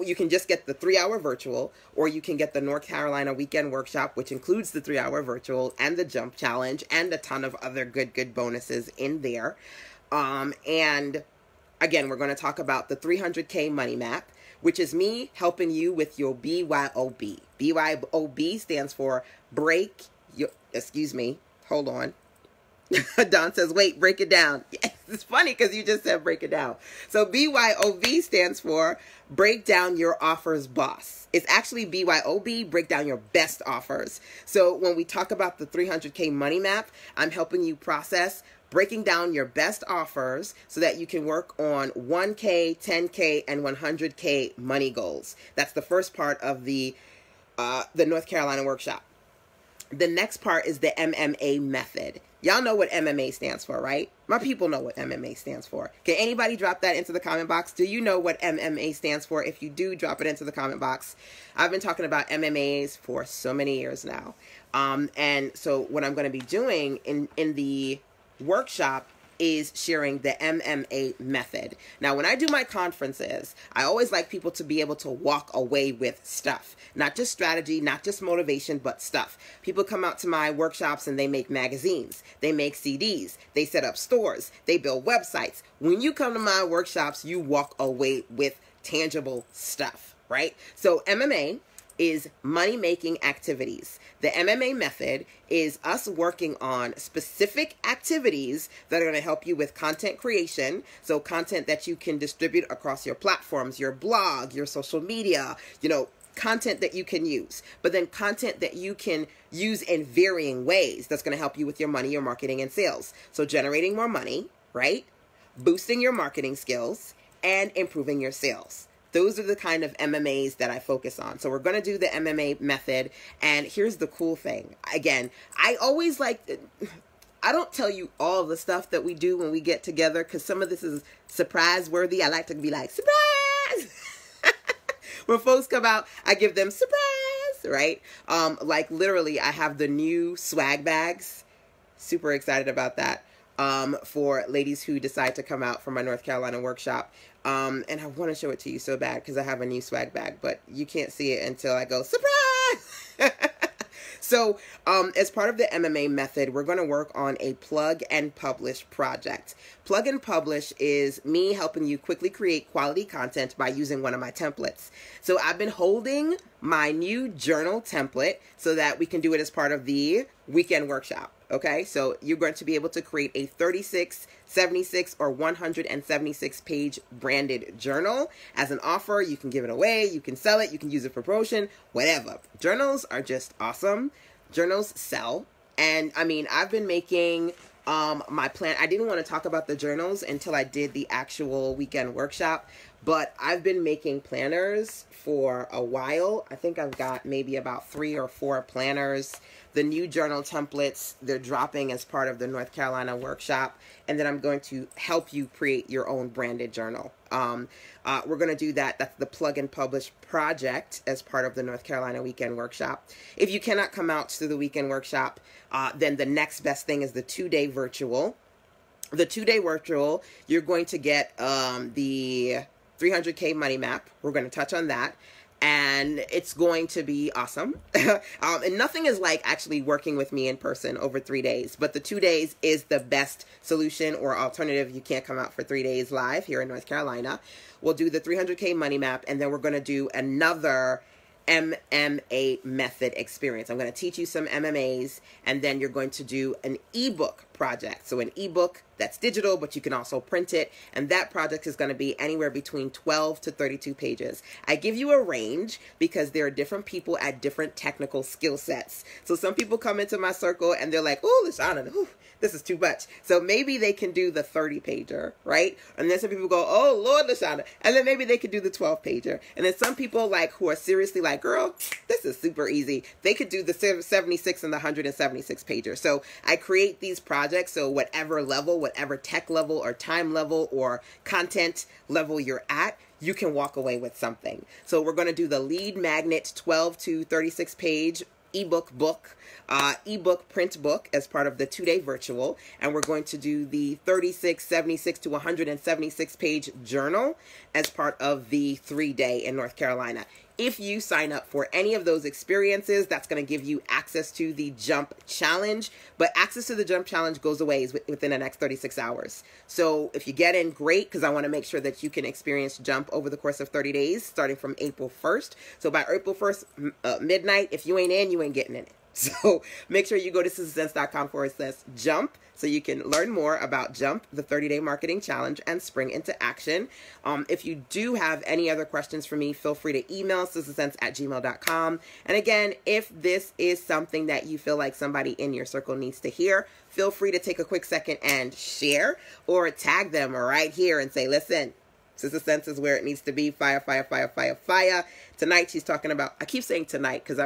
you can just get the 3-hour virtual, or you can get the North Carolina weekend workshop, which includes the 3-hour virtual and the Jump Challenge and a ton of other good bonuses in there. And again, we're going to talk about the 300K money map, which is me helping you with your BYOB. BYOB stands for break your, excuse me, hold on. Don says, wait, break it down. Yes, it's funny because you just said break it down. So BYOB stands for break down your offers boss. It's actually BYOB, break down your best offers. So when we talk about the 300K money map, I'm helping you process breaking down your best offers so that you can work on 1K, 10K, and 100K money goals. That's the first part of the North Carolina workshop. The next part is the MMA method. Y'all know what MMA stands for, right? My people know what MMA stands for. Can anybody drop that into the comment box? Do you know what MMA stands for? If you do, drop it into the comment box. I've been talking about MMAs for so many years now. And so what I'm going to be doing in the workshop is sharing the MMA method. Now, when I do my conferences, I always like people to be able to walk away with stuff. Not just strategy, not just motivation, but stuff. People come out to my workshops and they make magazines. They make CDs. They set up stores. They build websites. When you come to my workshops, you walk away with tangible stuff, right? So MMA is money-making activities. The MMA method is us working on specific activities that are going to help you with content creation. So content that you can distribute across your platforms, your blog, your social media, you know, content that you can use, but then content that you can use in varying ways that's going to help you with your money, your marketing, and sales. So generating more money, right? Boosting your marketing skills and improving your sales. Those are the kind of MMAs that I focus on. So we're going to do the MMA method. And here's the cool thing. Again, I always like, I don't tell you all the stuff that we do when we get together because some of this is surprise worthy. I like to be like, surprise! When folks come out, I give them surprise, right? Like literally, I have the new swag bags. Super excited about that. For ladies who decide to come out for my North Carolina workshop. And I want to show it to you so bad because I have a new swag bag, but you can't see it until I go, surprise! So, as part of the MMA method, we're going to work on a plug and publish project. Plug and publish is me helping you quickly create quality content by using one of my templates. So I've been holding my new journal template so that we can do it as part of the weekend workshop. Okay, so you're going to be able to create a 36, 76, or 176 page branded journal as an offer. You can give it away, you can sell it, you can use it for promotion, whatever. Journals are just awesome. Journals sell. And I mean, I've been making my plan. I didn't want to talk about the journals until I did the actual weekend workshop, but I've been making planners for a while. I think I've got maybe about 3 or 4 planners. The new journal templates, they're dropping as part of the North Carolina workshop. And then I'm going to help you create your own branded journal. We're going to do that. That's the Plug and Publish project as part of the North Carolina Weekend Workshop. If you cannot come out to the weekend workshop, then the next best thing is the 2-day virtual. The 2-day virtual, you're going to get the 300K money map. We're going to touch on that. And it's going to be awesome. And nothing is like actually working with me in person over 3 days. But the 2 days is the best solution or alternative. You can't come out for 3 days live here in North Carolina. We'll do the 300K money map. And then we're going to do another MMA method experience. I'm going to teach you some MMAs, and then you're going to do an ebook project. So an ebook that's digital, but you can also print it. And that project is going to be anywhere between 12 to 32 pages. I give you a range because there are different people at different technical skill sets. So some people come into my circle and they're like, oh, LaShanda, this is too much. So maybe they can do the 30-pager, right? And then some people go, oh, Lord, LaShanda. And then maybe they could do the 12-pager. And then some people like who are seriously like, girl, this is super easy. They could do the 76 and the 176-pager. So I create these projects so whatever level, whatever tech level or time level or content level you're at, you can walk away with something. So we're going to do the Lead Magnet 12 to 36-page ebook print book as part of the 2-day virtual, and we're going to do the 36, 76 to 176-page journal as part of the 3-day in North Carolina. If you sign up for any of those experiences, that's going to give you access to the Jump Challenge, but access to the Jump Challenge goes away within the next 36 hours. So if you get in, great, because I want to make sure that you can experience Jump over the course of 30 days, starting from April 1st. So by April 1st, midnight, if you ain't in, you ain't getting in it. So make sure you go to sistersense.com/jump so you can learn more about Jump, the 30-day marketing challenge, and spring into action. If you do have any other questions for me, feel free to email sistersense@gmail.com. And again, if this is something that you feel like somebody in your circle needs to hear, feel free to take a quick second and share or tag them right here and say, listen, Sister Sense is where it needs to be. Fire, fire, fire, fire, fire. Tonight she's talking about, I keep saying tonight because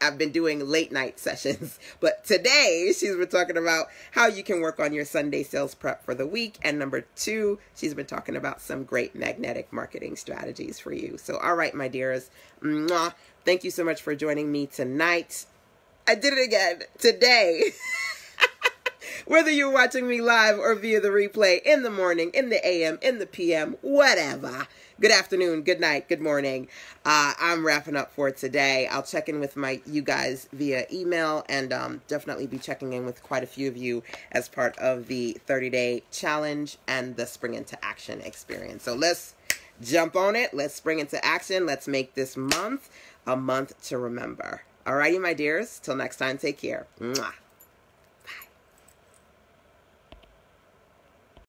I've been doing late night sessions. But today she's been talking about how you can work on your Sunday sales prep for the week. And number 2, she's been talking about some great magnetic marketing strategies for you. So, all right, my dears. Mwah. Thank you so much for joining me tonight. I did it again today. Whether you're watching me live or via the replay, in the morning, in the AM, in the PM, whatever. Good afternoon, good night, good morning. I'm wrapping up for today. I'll check in with you guys via email, and definitely be checking in with quite a few of you as part of the 30-day challenge and the Spring into Action experience. So let's jump on it. Let's spring into action. Let's make this month a month to remember. All righty, my dears. Till next time, take care. Mwah.